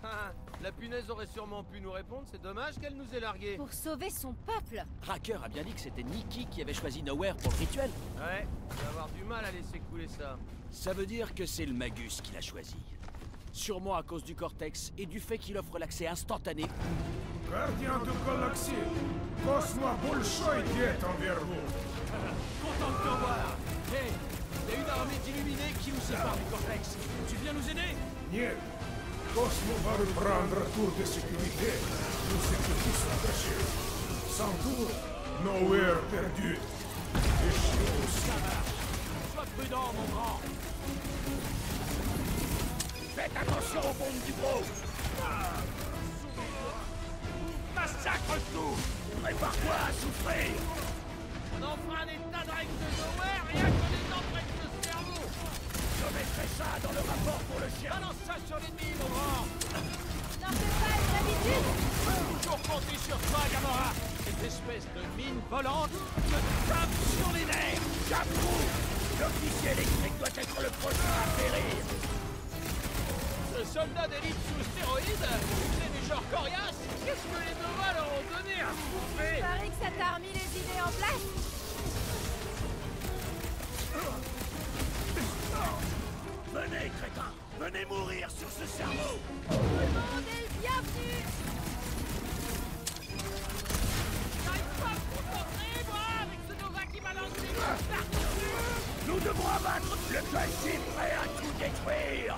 Ah, la punaise aurait sûrement pu nous répondre, c'est dommage qu'elle nous ait largués. Pour sauver son peuple. Tracker a bien dit que c'était Nikki qui avait choisi Nowhere pour le rituel. Ouais, on va avoir du mal à laisser couler ça. Ça veut dire que c'est le Magus qui l'a choisi. Sûrement à cause du Cortex et du fait qu'il offre l'accès instantané. Gardien de galaxie, Cosmo Bolshoi est envers vous. Content de te revoir. Hé, il y a une armée d'illuminés qui nous sépare du Cortex. Tu viens nous aider? Нет, Cosmo va reprendre un tour de sécurité. Nous sécurité sont cachés. Sans tour, Nowhere perdu. Et chien aussi. Sois prudent, mon grand. Faites attention aux bombes du gros. Massacre tout. Prépare-toi à souffrir. On en fera un état de règle de Nowhere, rien que les empreintes de cerveau. Je mettrai ça dans le rapport pour le chien. Balance ça sur l'ennemi, mon grand. N'en fais pas, c'est l'habitude. Toujours compter sur toi, Gamora. Cette espèce de mine volante me tape sur les nerfs. J'approuve. L'officier électrique doit être le prochain à périr. Ce soldat d'élite sous stéroïdes, c'est du genre coriace. Qu'est-ce que les Nova leur ont donné à bouffer? Paraît que ça t'a remis les idées en place. Venez, crétin. Venez mourir sur ce cerveau. Tout le monde est le bienvenu. J'arrive pas à me concentrer, moi, avec ce Nova qui balance des bombes partout. Nous devons abattre le Kal'Tsim prêt à tout détruire.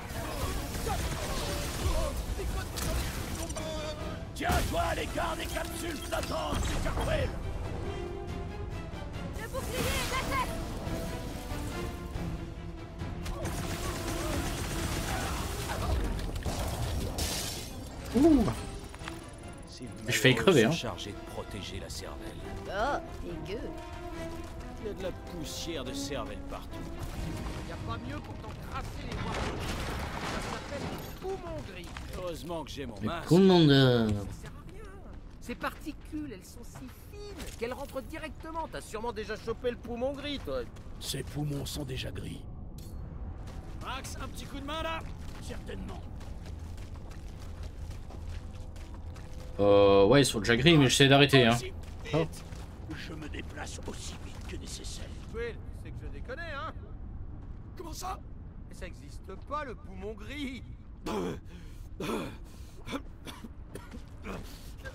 Tiens-toi à l'écart des capsules flottantes, Super Quill. Le bouclier est à tête. Ouh. Je fais crever, hein. Chargé de protéger la cervelle. Oh, dégueu. Il y a de la poussière de cervelle partout. Y a pas mieux pour t'encrasser les doigts. Ça s'appelle poumon gris. Heureusement que j'ai mon Mais masque. comment Ça sert à rien. Ces particules, elles sont si fines qu'elles rentrent directement. T'as sûrement déjà chopé le poumon gris, toi. Ces poumons sont déjà gris. Max, un petit coup de main là? Certainement. Ouais, ils sont déjà gris, mais j'essaie d'arrêter, hein. Oh. Je me déplace aussi vite que nécessaire. Will, tu sais que je déconne, hein? Comment ça? Mais ça existe pas, le poumon gris.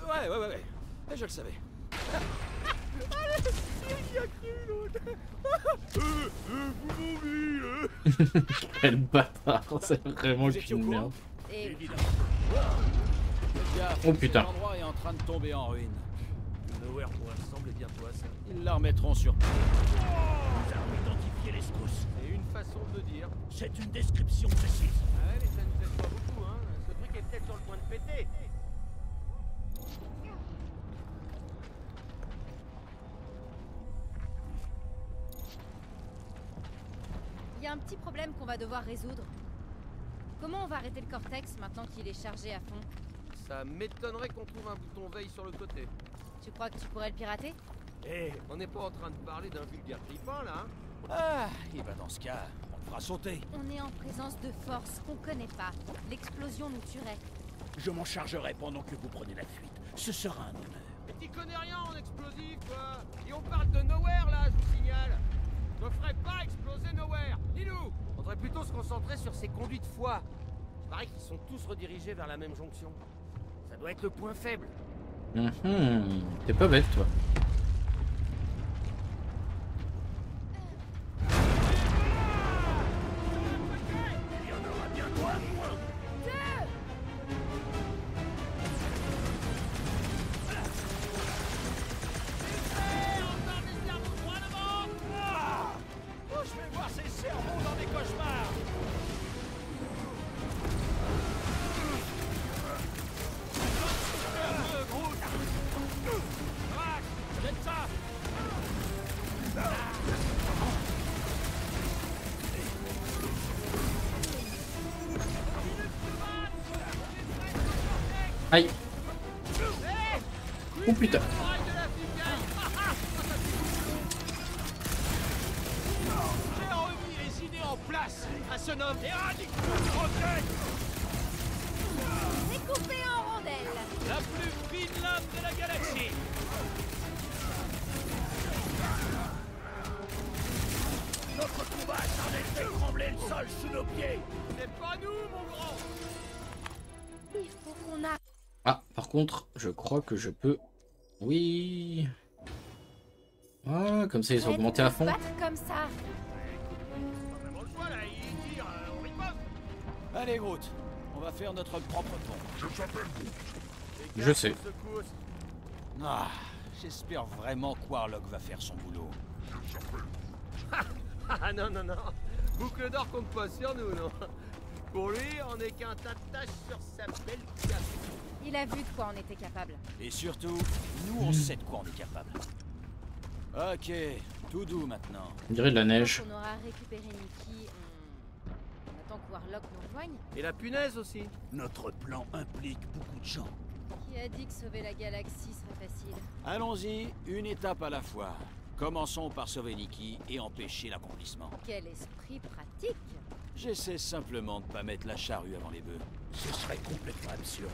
Ouais. Et je le savais. Quel bâtard, c'est vraiment qu'une merde. Et Oh putain. L'endroit est en train de tomber en ruine. Nowhere pourrait ressembler bientôt à ça. Ils la remettront sur pied. Nous allons identifier les Scousses. C'est une façon de le dire. C'est une description précise. Ah ouais, mais ça nous aide pas beaucoup, hein. Ce truc est peut-être sur le point de péter. il y a un petit problème qu'on va devoir résoudre. Comment on va arrêter le cortex maintenant qu'il est chargé à fond? Ça m'étonnerait qu'on trouve un bouton veille sur le côté. Tu crois que tu pourrais le pirater? Eh, on n'est pas en train de parler d'un vulgaire grippin, là, hein? Ah, et bah dans ce cas, on le fera sauter. On est en présence de forces qu'on connaît pas. L'explosion nous tuerait. Je m'en chargerai pendant que vous prenez la fuite. Ce sera un honneur. Mais t'y connais rien en explosif, quoi. Et on parle de Nowhere, là, je vous signale. Je ferais pas exploser Nowhere, ni nous. On devrait plutôt se concentrer sur ces conduits de foie. Il paraît qu'ils sont tous redirigés vers la même jonction. Ça doit être le point faible. T'es pas bête, toi. Il y en aura bien trois moins. Je vais voir ces cerveaux dans des cauchemars. Jette ça. Aïe. Oh putain. J'ai remis les idées en place. À ce nom éradique le projet. Découpé en rondelles. La plus fine lame de la galaxie. Notre combat s'en est fait trembler le sol sous nos pieds. C'est pas nous, mon grand. Il faut qu'on a... Ah, par contre, je crois que je peux... Oui. Ah, comme ça, ils sont augmentés à fond. Battre comme ça. Pas vraiment le choix, là. Il tire, on riposte. Allez, Groot, on va faire notre propre pont. Je sais. Secousse. Ah, j'espère vraiment que Warlock va faire son boulot. Ah non, non, non. Boucle d'or compte pas sur nous, non. Pour lui, on n'est qu'un tas de taches sur sa belle cape. Il a vu de quoi on était capable. Et surtout, nous on sait de quoi on est capable. Ok, tout doux maintenant. On dirait de la neige. Quand on aura récupéré Nikki, on attend que Warlock nous rejoigne. Et la punaise aussi. Notre plan implique beaucoup de gens. Qui a dit que sauver la galaxie serait facile? Allons-y, une étape à la fois. Commençons par sauver Nikki et empêcher l'accomplissement. Quel esprit pratique! J'essaie simplement de pas mettre la charrue avant les bœufs. Ce serait complètement absurde.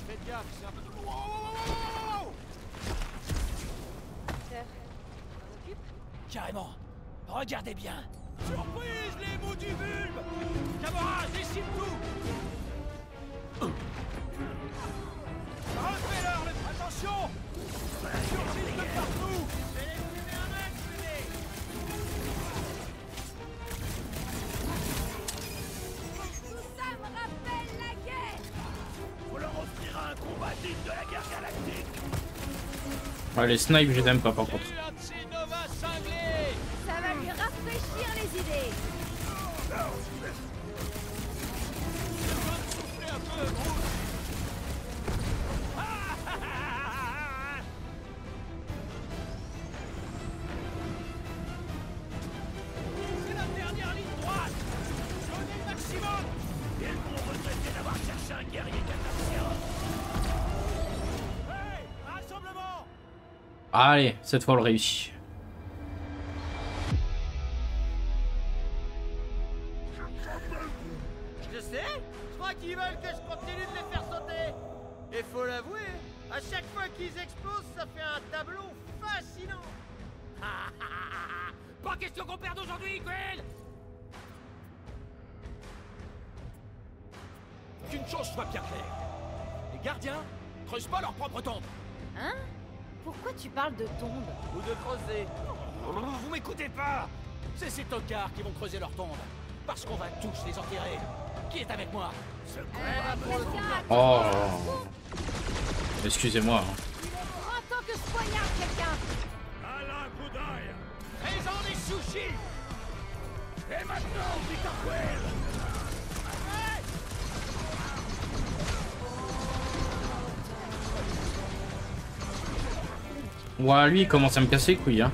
Faites gaffe, c'est un peu... Wow. Sœur, on s'en occupe? Carrément. Regardez bien. Surprise, les mots du bulbe. Camarades, décide tout. Relevez-leur, attention. Surprise de partout. Tout ça me rappelle la guerre! On leur offrira un combat digne de la guerre galactique. Ouais, les snipes, je n'aime pas par contre. Nova cinglé. Ça va lui rafraîchir les idées! Soufflez un peu, Groot. C'est la dernière ligne droite. Donnez le maximum. Ils vont regretter d'avoir cherché un guerrier cardassien. Allez, cette fois on le réussit. Je sais, je crois qu'ils veulent que je continue de les faire sauter. Et faut l'avouer, à chaque fois qu'ils explosent, ça fait un tableau fascinant. Pas question qu'on perde aujourd'hui, Quill. Qu'une chose soit bien claire. Les gardiens creusent pas leur propre tombe. Hein? Pourquoi tu parles de tombe? Ou de creuser. Vous m'écoutez pas? C'est ces tocards qui vont creuser leur tombe. Parce qu'on va tous les enterrer. Qui est avec moi? Oh. Excusez-moi. Hein. Il est grand temps que je poignarde quelqu'un. Alain Boudaille. Faisons des sushis. Et maintenant, Peter Quill. Ouais, lui il commence à me casser les couilles. Hein.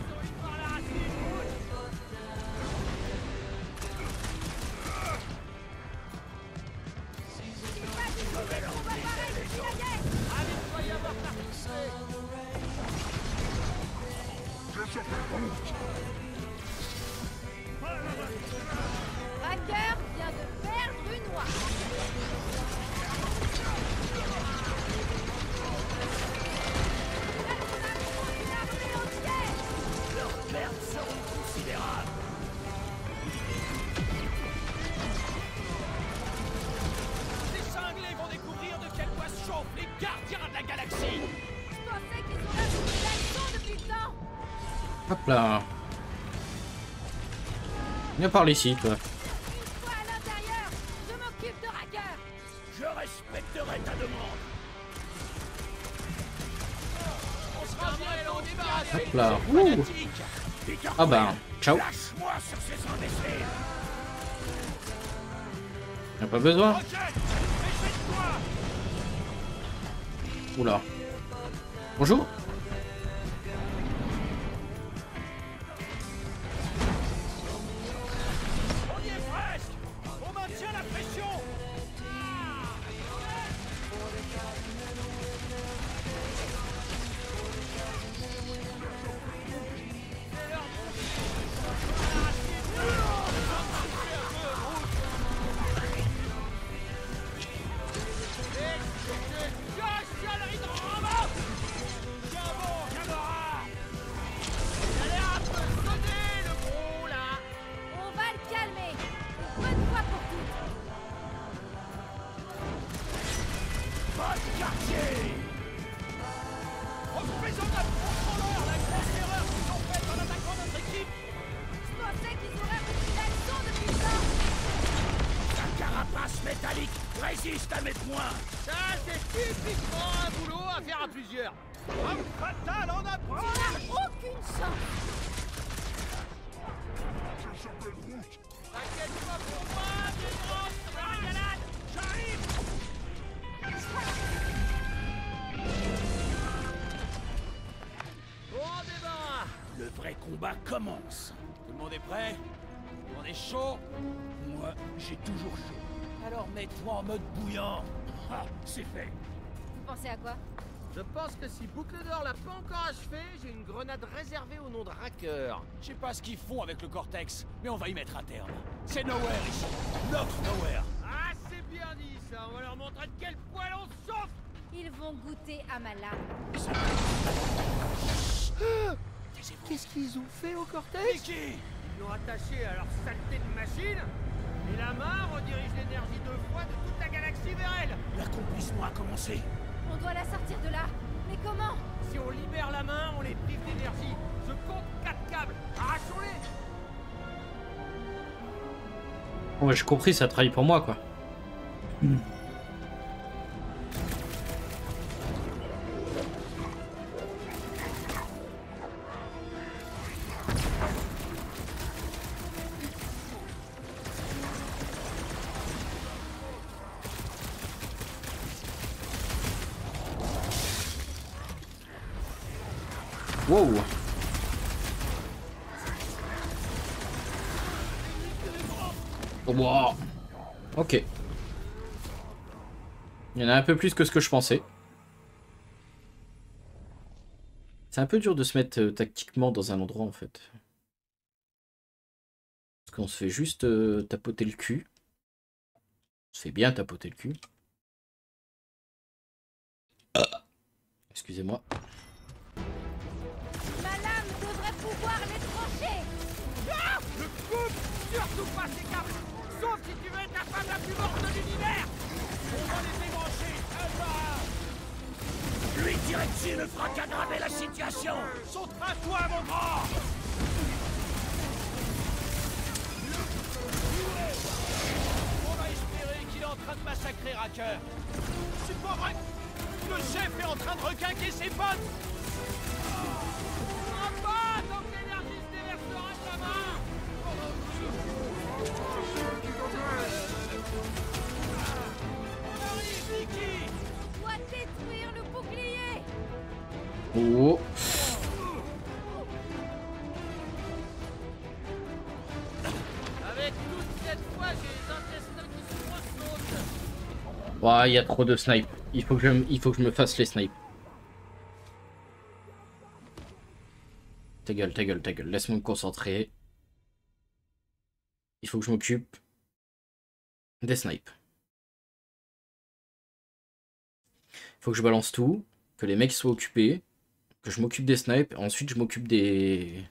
Racker vient de perdre une oie. Leurs pertes seront considérables. Les cinglés vont découvrir de quel bois se chauffent les gardiens de la galaxie. Je pensais qu'ils auraient appris la leçon depuis le temps. Hop là. Viens par ici, toi. Une fois à l'intérieur, je m'occupe de Racker. Je respecterai ta demande. On sera bien on débarrasse. Hop là. Ouh. Peter Ah bah, ciao. lâche-moi sur ces imbéciles. Y'a pas besoin. Ok, échec-toi. Oula. Bonjour. On y est presque. On maintient la pression. On va le calmer. Une bonne fois pour toutes. Pas de quartier. Refaisons notre contrôleur, la grosse erreur qu'ils ont faite en attaquant notre équipe. Je pensais qu'ils auraient appris la leçon depuis le temps. Ta carapace métallique résiste à mes poings. Ça, c'est typiquement un boulot à faire à plusieurs. Homme fatal en Tu approche. n'as aucune chance. T'inquiète pas pour moi, vieille grosse, la régalade. J'arrive. Bon débarras. Le vrai combat commence. Tout le monde est prêt? On est chaud? Moi, j'ai toujours chaud. Alors mets-toi en mode bouillant. Ah, c'est fait. Vous pensez à quoi? Je pense que si Boucle d'Or l'a pas encore achevé, j'ai une grenade réservée au nom de Racker. Je sais pas ce qu'ils font avec le Cortex, mais on va y mettre un terme. C'est Nowhere ici. Notre Nowhere. Ah, c'est bien dit ça. On va leur montrer de quel poil on se chauffe. Ils vont goûter à ma lame. Qu'est-ce qu'ils ont fait au cortex? Mickey! Ils l'ont attaché à leur saleté de machine. Et la main redirige l'énergie 2 fois de toute la galaxie vers elle. L'accomplissement a commencé. On doit la sortir de là. Mais comment? Si on libère la main, on les prive d'énergie. Je compte 4 câbles. Arrachons-les. Ouais, j'ai compris, ça trahit pour moi, quoi. Wow. Wow. Ok. Il y en a un peu plus que ce que je pensais. C'est un peu dur de se mettre tactiquement dans un endroit en fait. Parce qu'on se fait juste tapoter le cul. On se fait bien tapoter le cul. Excusez-moi. Ma lame devrait pouvoir les trancher. Ah, je coupe surtout pas ces câbles. Sauf si tu veux être la femme la plus morte de l'univers. On va les débrancher. Lui tirer dessus ne fera qu'aggraver la situation. Saute à toi, mon grand. On va espérer qu'il est en train de massacrer Racker. C'est pas vrai. Le chef est en train de requinquer ses potes. Pas donc l'énergie se déversera de la main. On arrive, Nikki. On doit détruire le bouclier. Oh. Avec toute cette fois, j'ai les intestins qui se ressautent. Ouais, il y a trop de snipes. Il faut que je me fasse les snipes. Ta gueule, ta gueule, ta gueule. Laisse-moi me concentrer. Il faut que je m'occupe des snipes. Il faut que je balance tout. Que les mecs soient occupés. Que je m'occupe des snipes. Ensuite, je m'occupe des...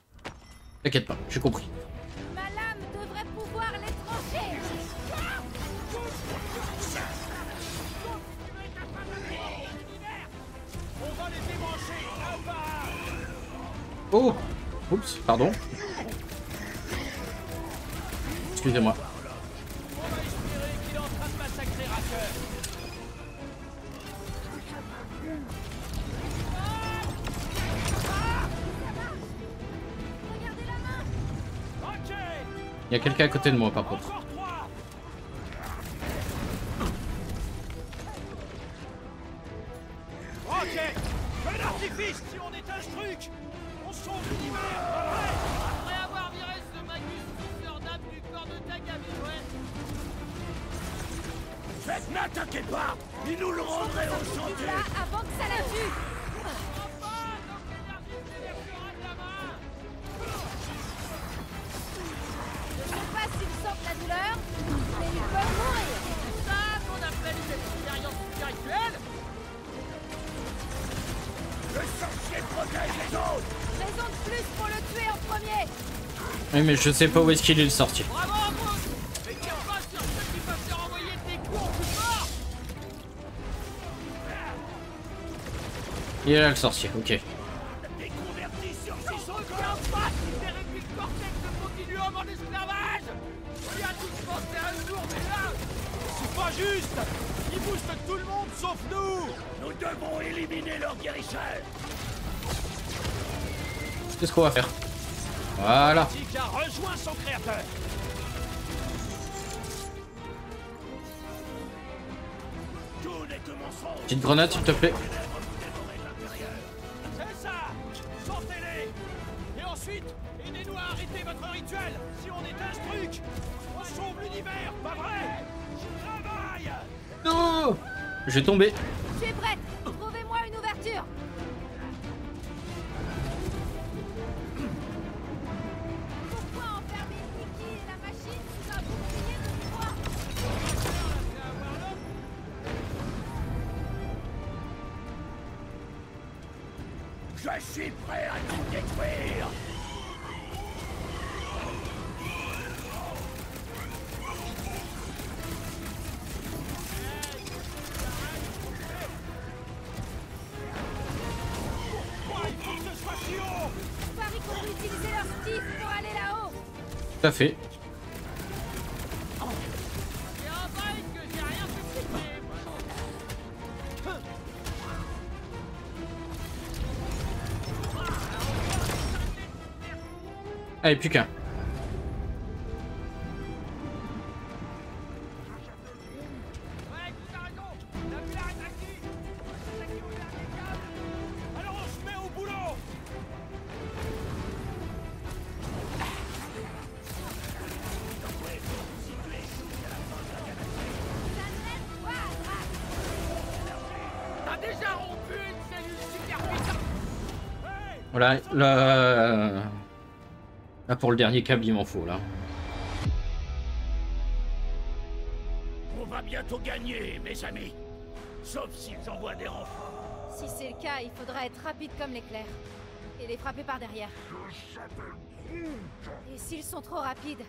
T'inquiète pas, j'ai compris. Ma lame devrait pouvoir les trancher. On va les débrancher. Là-bas. Oh! Oups, pardon. Excusez-moi. On va espérer qu'il est en train de massacrer Racker. Regardez la main. Ok. Il y a quelqu'un à côté de moi par contre. Encore 3. Ok. Feu d'artifice si on éteint ce truc. On sauve l'univers. Ouais. Après avoir viré ce Magus souffleur d'âme du corps de ta gamine, ouais. Faites, n'attaquez pas. Il nous le rendrait au chantier. Là, avant que ça la tue. Enfin, donc l'énergie se déversera de la main. Je sais pas s'ils sentent la douleur, mais ils peuvent mourir. C'est ça qu'on appelle une expérience spirituelle. Le sorcier protège les autres. Raison de plus pour le tuer en premier. Oui, mais je sais pas où est-ce qu'il est le sorcier. Bravo, Ambrose. Mais tire pas sur ceux qui peuvent faire envoyer tes coups en plus fort. Il est là le sorcier, ok. Des convertis surgissent encore. Aucun pas qui fait réduire le cortex de continuum en esclavage. Il a tous pensé un jour, mais là... C'est pas juste. Ils boostent tout le monde sauf nous. Nous devons éliminer leur guérisseur. Qu'est-ce qu'on va faire? Voilà. Tika rejoint son créateur. Tout n'est que mensonge. Petite grenade s'il te plaît. C'est ça. Sortez-les. Et ensuite, aidez-nous à arrêter votre rituel. Si on éteint ce truc, on sauve l'univers, pas vrai? Travaille. Non! Je vais tomber. Je suis prête. Trouvez-moi une ouverture. Pourquoi enfermer Nikki et la machine sous un bouclier de bois? Je suis prêt à tout détruire. Je parie qu'on peut utiliser leur stiff pour aller là-haut. Tout à fait. C'est un bail que j'ai rien fait péter. Allez, plus qu'un. Ouais, tu as raison. La vue est attaquée. On va s'attaquer au dernier câble. Alors on se met au boulot. T'as déjà rompu une cellule super puissante. Hey, Voilà, là pour le dernier câble, il m'en faut, là. On va bientôt gagner, mes amis. Sauf s'ils envoient des renforts. Si c'est le cas, il faudra être rapide comme l'éclair. Et les frapper par derrière. Et s'ils sont trop rapides,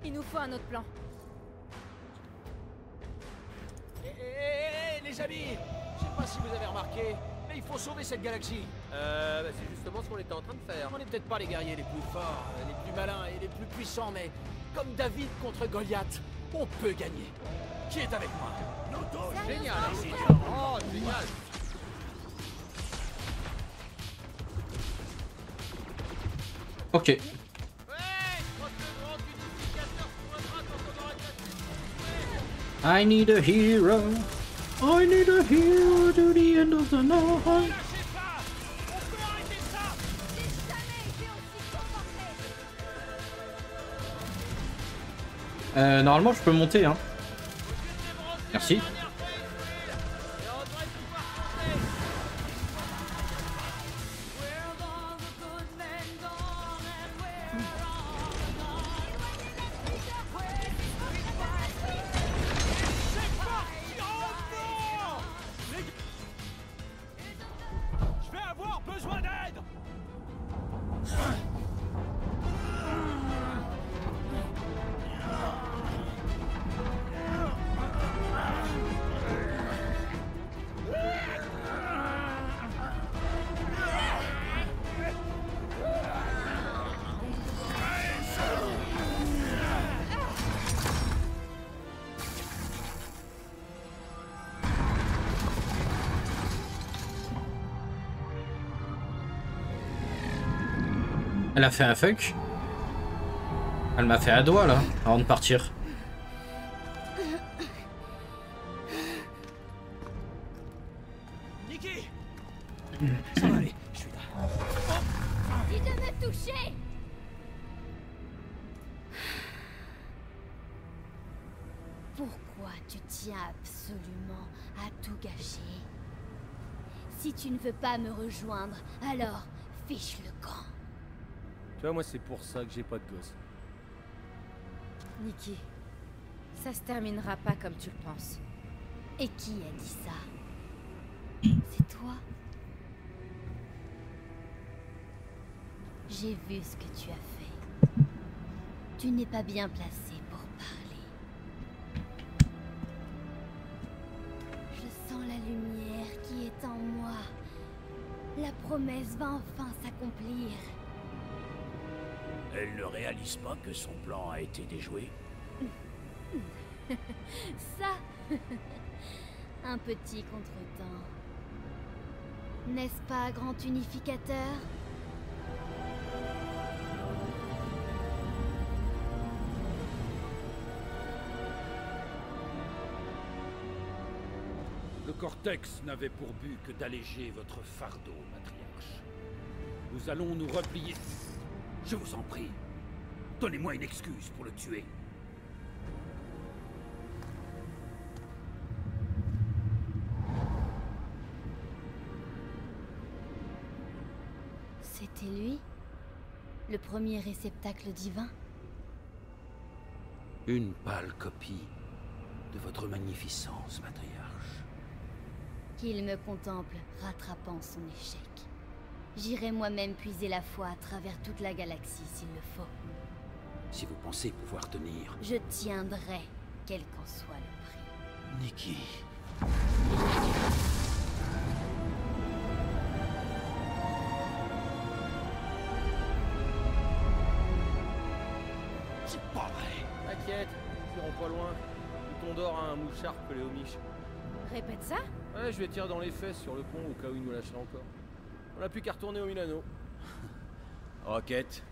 il nous faut un autre plan. Les amis, je sais pas si vous avez remarqué, mais il faut sauver cette galaxie. C'est justement ce qu'on était en train de faire. On n'est peut-être pas les guerriers les plus forts, les plus malins et les plus puissants, mais comme David contre Goliath, on peut gagner. Qui est avec moi? Génial. Oh, génial. Ok. Ouais, je crois que le grand unificateur se pointera quand on aura cassé. I need a hero. I need a hero to the end of the night. Lâchez pas. On peut arrêter ça. J'ai jamais été aussi concentré. Normalement, je peux monter, hein. Merci. Je vais avoir besoin d'aide. Elle a fait un fuck. Elle m'a fait un doigt là, avant de partir. Nikki, ça va aller, je suis là. Dis de me toucher. Pourquoi tu tiens absolument à tout gâcher? Si tu ne veux pas me rejoindre, alors fiche le camp. Tu vois, moi, c'est pour ça que j'ai pas de gosse. Nikki, ça se terminera pas comme tu le penses. Et qui a dit ça? C'est toi. J'ai vu ce que tu as fait. Tu n'es pas bien placé pour parler. Je sens la lumière qui est en moi. La promesse va enfin s'accomplir. Elle ne réalise pas que son plan a été déjoué. Ça, un petit contretemps. N'est-ce pas, grand unificateur? Le cortex n'avait pour but que d'alléger votre fardeau, matriarche. Nous allons nous replier. Je vous en prie, donnez-moi une excuse pour le tuer. C'était lui? Le premier réceptacle divin? Une pâle copie de votre magnificence, matriarche. Qu'il me contemple, rattrapant son échec. J'irai moi-même puiser la foi à travers toute la galaxie s'il le faut. Si vous pensez pouvoir tenir... Je tiendrai, quel qu'en soit le prix. Nikki... C'est pas vrai. T'inquiète, ils iront pas loin. Ton a un mouchard collé au miche. Répète ça? Ouais, je vais tirer dans les fesses sur le pont au cas où il nous lâcherait encore. On n'a plus qu'à retourner au Milano. Rocket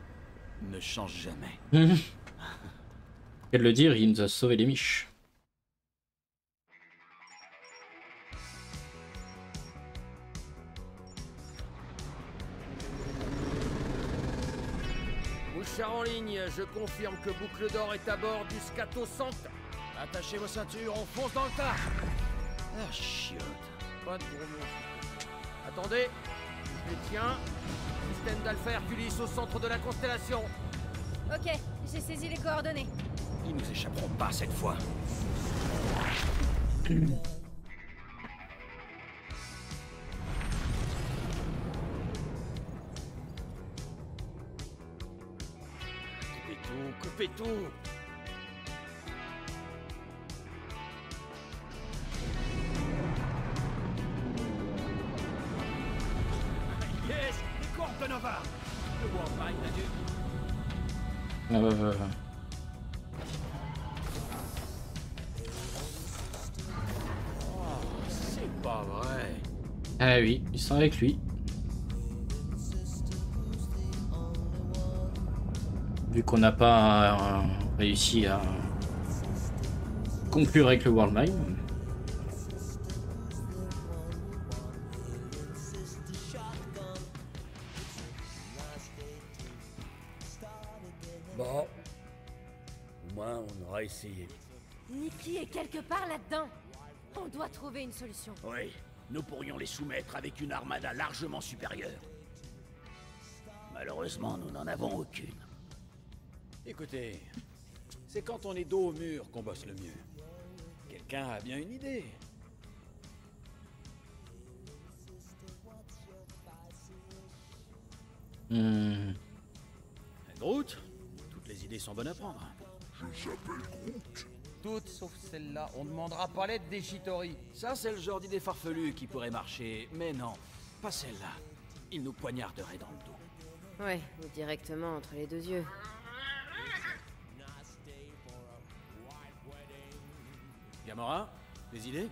ne change jamais. Et de le dire, il nous a sauvé les miches. Mouchard en ligne, je confirme que Boucle d'Or est à bord du Scato Sancta. Attachez vos ceintures, on fonce dans le tas. Ah, chiotte. Pas de gros mots. Attendez, Le tien. Système d'Alpha Herculis au centre de la constellation. Ok, j'ai saisi les coordonnées. Ils nous échapperont pas cette fois. Coupez tout. Yes, les corps de Nova. Le Warmind a dû... C'est pas vrai. Ah oui, ils sont avec lui. Vu qu'on n'a pas réussi à conclure avec le World Mine. Bon. Au moins, on aura essayé. Nikki est quelque part là-dedans. On doit trouver une solution. Oui, nous pourrions les soumettre avec une armada largement supérieure. Malheureusement, nous n'en avons aucune. Écoutez, c'est quand on est dos au mur qu'on bosse le mieux. Quelqu'un a bien une idée. Groot, toutes les idées sont bonnes à prendre. Toutes sauf celle-là. On demandera pas l'aide des Shitori. Ça, c'est le genre d'idée farfelue qui pourrait marcher, mais non, pas celle-là. Il nous poignarderait dans le dos. Ouais, ou directement entre les deux yeux. Gamora, des idées?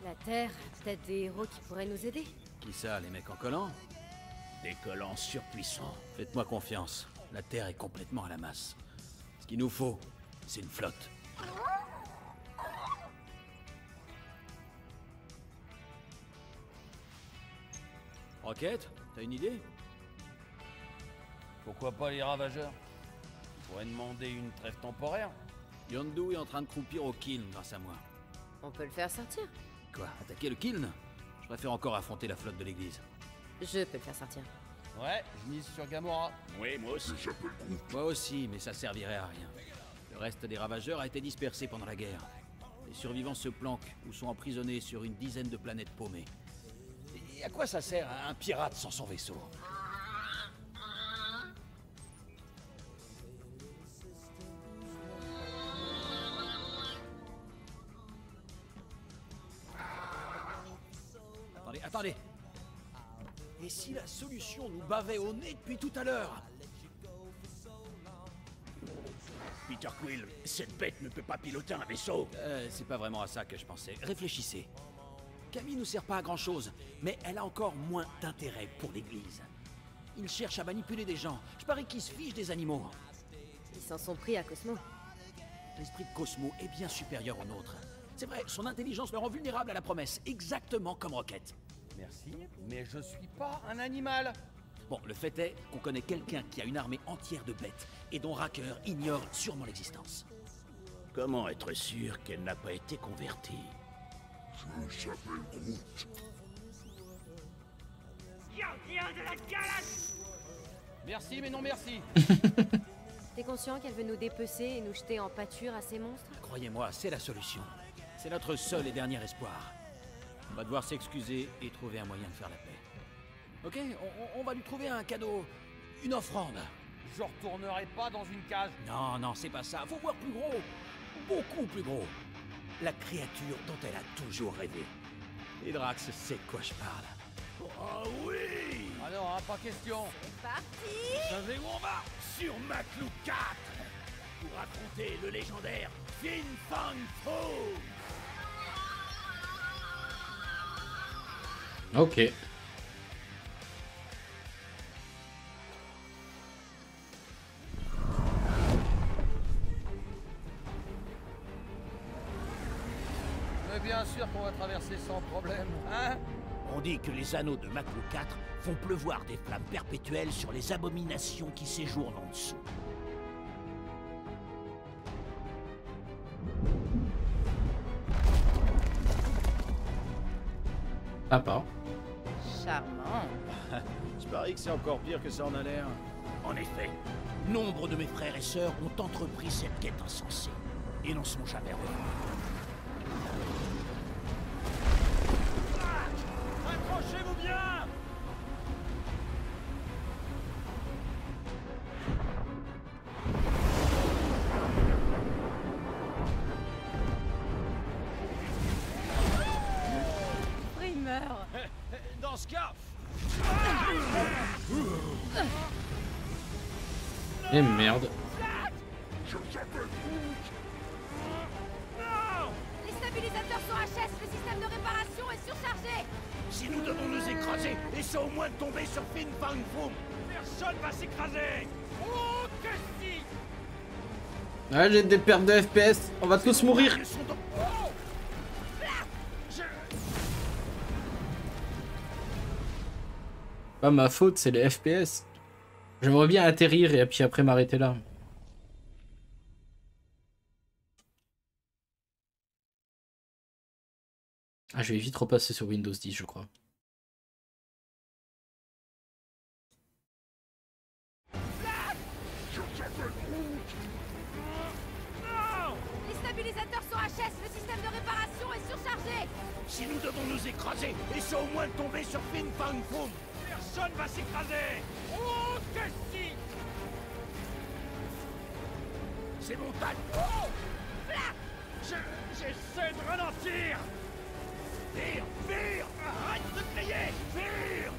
La Terre, peut-être des héros qui pourraient nous aider. Qui ça, les mecs en collant? Des collants surpuissants. Faites-moi confiance, la Terre est complètement à la masse. Ce qu'il nous faut, c'est une flotte. Rocket, t'as une idée? Pourquoi pas les ravageurs? On pourrait demander une trêve temporaire. Yondu est en train de croupir au kiln grâce à moi. On peut le faire sortir. Quoi, attaquer le kiln? Je préfère encore affronter la flotte de l'église. Je peux le faire sortir. Ouais, je mise sur Gamora. Oui, moi aussi. Moi aussi, mais ça servirait à rien. Le reste des ravageurs a été dispersé pendant la guerre. Les survivants se planquent ou sont emprisonnés sur une dizaine de planètes paumées. Et à quoi ça sert un pirate sans son vaisseau? Attendez. Et si la solution nous bavait au nez depuis tout à l'heure? Peter Quill, cette bête ne peut pas piloter un vaisseau. C'est pas vraiment à ça que je pensais. Réfléchissez. Camille nous sert pas à grand chose, mais elle a encore moins d'intérêt pour l'église. Ils cherchent à manipuler des gens. Je parie qu'ils se fichent des animaux. Ils s'en sont pris à Cosmo. L'esprit de Cosmo est bien supérieur au nôtre. C'est vrai, son intelligence le rend vulnérable à la promesse, exactement comme Rocket. Merci, mais je suis pas un animal. Bon, le fait est qu'on connaît quelqu'un qui a une armée entière de bêtes et dont Racker ignore sûrement l'existence. Comment être sûr qu'elle n'a pas été convertie? Je s'appelle Groot. Gardien de la galaxie! Merci, mais non merci. T'es conscient qu'elle veut nous dépecer et nous jeter en pâture à ces monstres? Croyez-moi, c'est la solution. C'est notre seul et dernier espoir. On va devoir s'excuser et trouver un moyen de faire la paix. Ok, on va lui trouver un cadeau, une offrande. Je retournerai pas dans une cage. Non, non, c'est pas ça. Faut voir plus gros. Beaucoup plus gros. La créature dont elle a toujours rêvé. Et Drax sait de quoi je parle. Oh oui! Alors, hein, pas question. C'est parti! Vous savez où on va? Sur Maclou 4! Pour affronter le légendaire Fin Fang Foom! Ok. Mais bien sûr qu'on va traverser sans problème, hein? On dit que les anneaux de Maclou 4 font pleuvoir des flammes perpétuelles sur les abominations qui séjournent en dessous. Sympa. Charmant. Je parie que c'est encore pire que ça en a l'air. En effet, nombre de mes frères et sœurs ont entrepris cette quête insensée et n'en sont jamais revenus. Accrochez-vous bien! Il meurt. Dans ce cas... Eh merde. Les stabilisateurs sont HS, le système de réparation est surchargé. Si nous devons nous écraser, essaie au moins de tomber sur Fin Fang Foom. Personne va s'écraser! Oh, que si! Ah, j'ai des pertes de FPS. On va tous mourir. Pas ma faute, c'est les FPS. J'aimerais bien atterrir et puis après m'arrêter là. Ah, je vais vite repasser sur Windows 10, je crois. Les stabilisateurs sont HS, le système de réparation est surchargé. Si nous devons nous écraser, essaie au moins de tomber sur Fin Fang Foom. Personne va s'écraser! Oh, que si! C'est mon tac. J'essaie de ralentir! Vire, vire! Arrête de crier! Vire!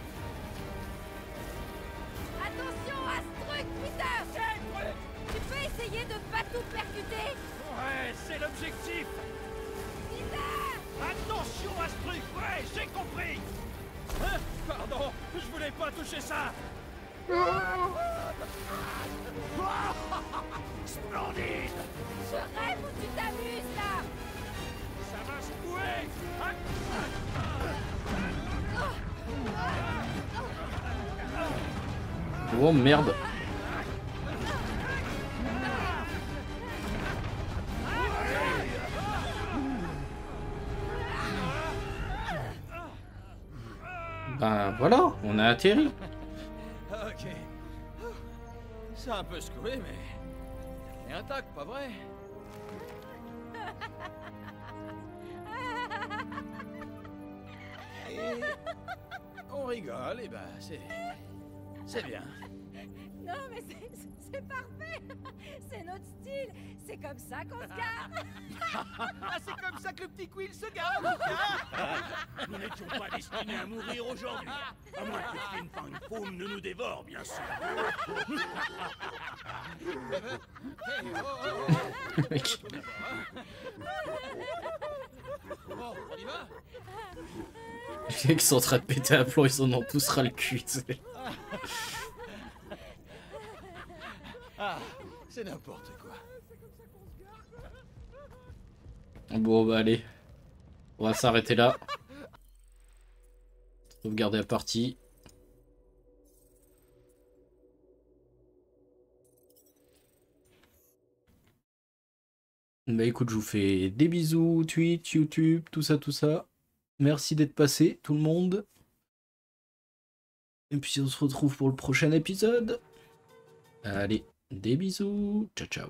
Attention à ce truc, Peter. Tu peux essayer de pas tout percuter? Ouais, c'est l'objectif! Peter! Attention à ce truc! Ouais, j'ai compris! Hein? Pardon, je voulais pas toucher ça! Splendide! Je rêve où tu t'amuses, là. Ça va secouer! Oh merde. Ben voilà, on a atterri. Ok. Ça a un peu secoué, mais... on est intact, pas vrai? Et... on rigole, et ben c'est bien. Non, mais c'est parfait. C'est notre style. C'est comme ça qu'on se gare. Ah, c'est comme ça que le petit Quill se gare, Lucas. Nous n'étions pas destinés à mourir aujourd'hui. À moins que Fin Fang Foom ne nous dévore, bien sûr. Bon, on y va? Les mecs sont en train de péter un plomb, ils en ont tous ras le cul, tu sais. Ah, c'est n'importe quoi. Bon bah allez, on va s'arrêter là. Sauvegarder la partie. Bah écoute, je vous fais des bisous, Twitch, YouTube, tout ça, tout ça. Merci d'être passé, tout le monde. Et puis on se retrouve pour le prochain épisode. Allez, des bisous, ciao ciao.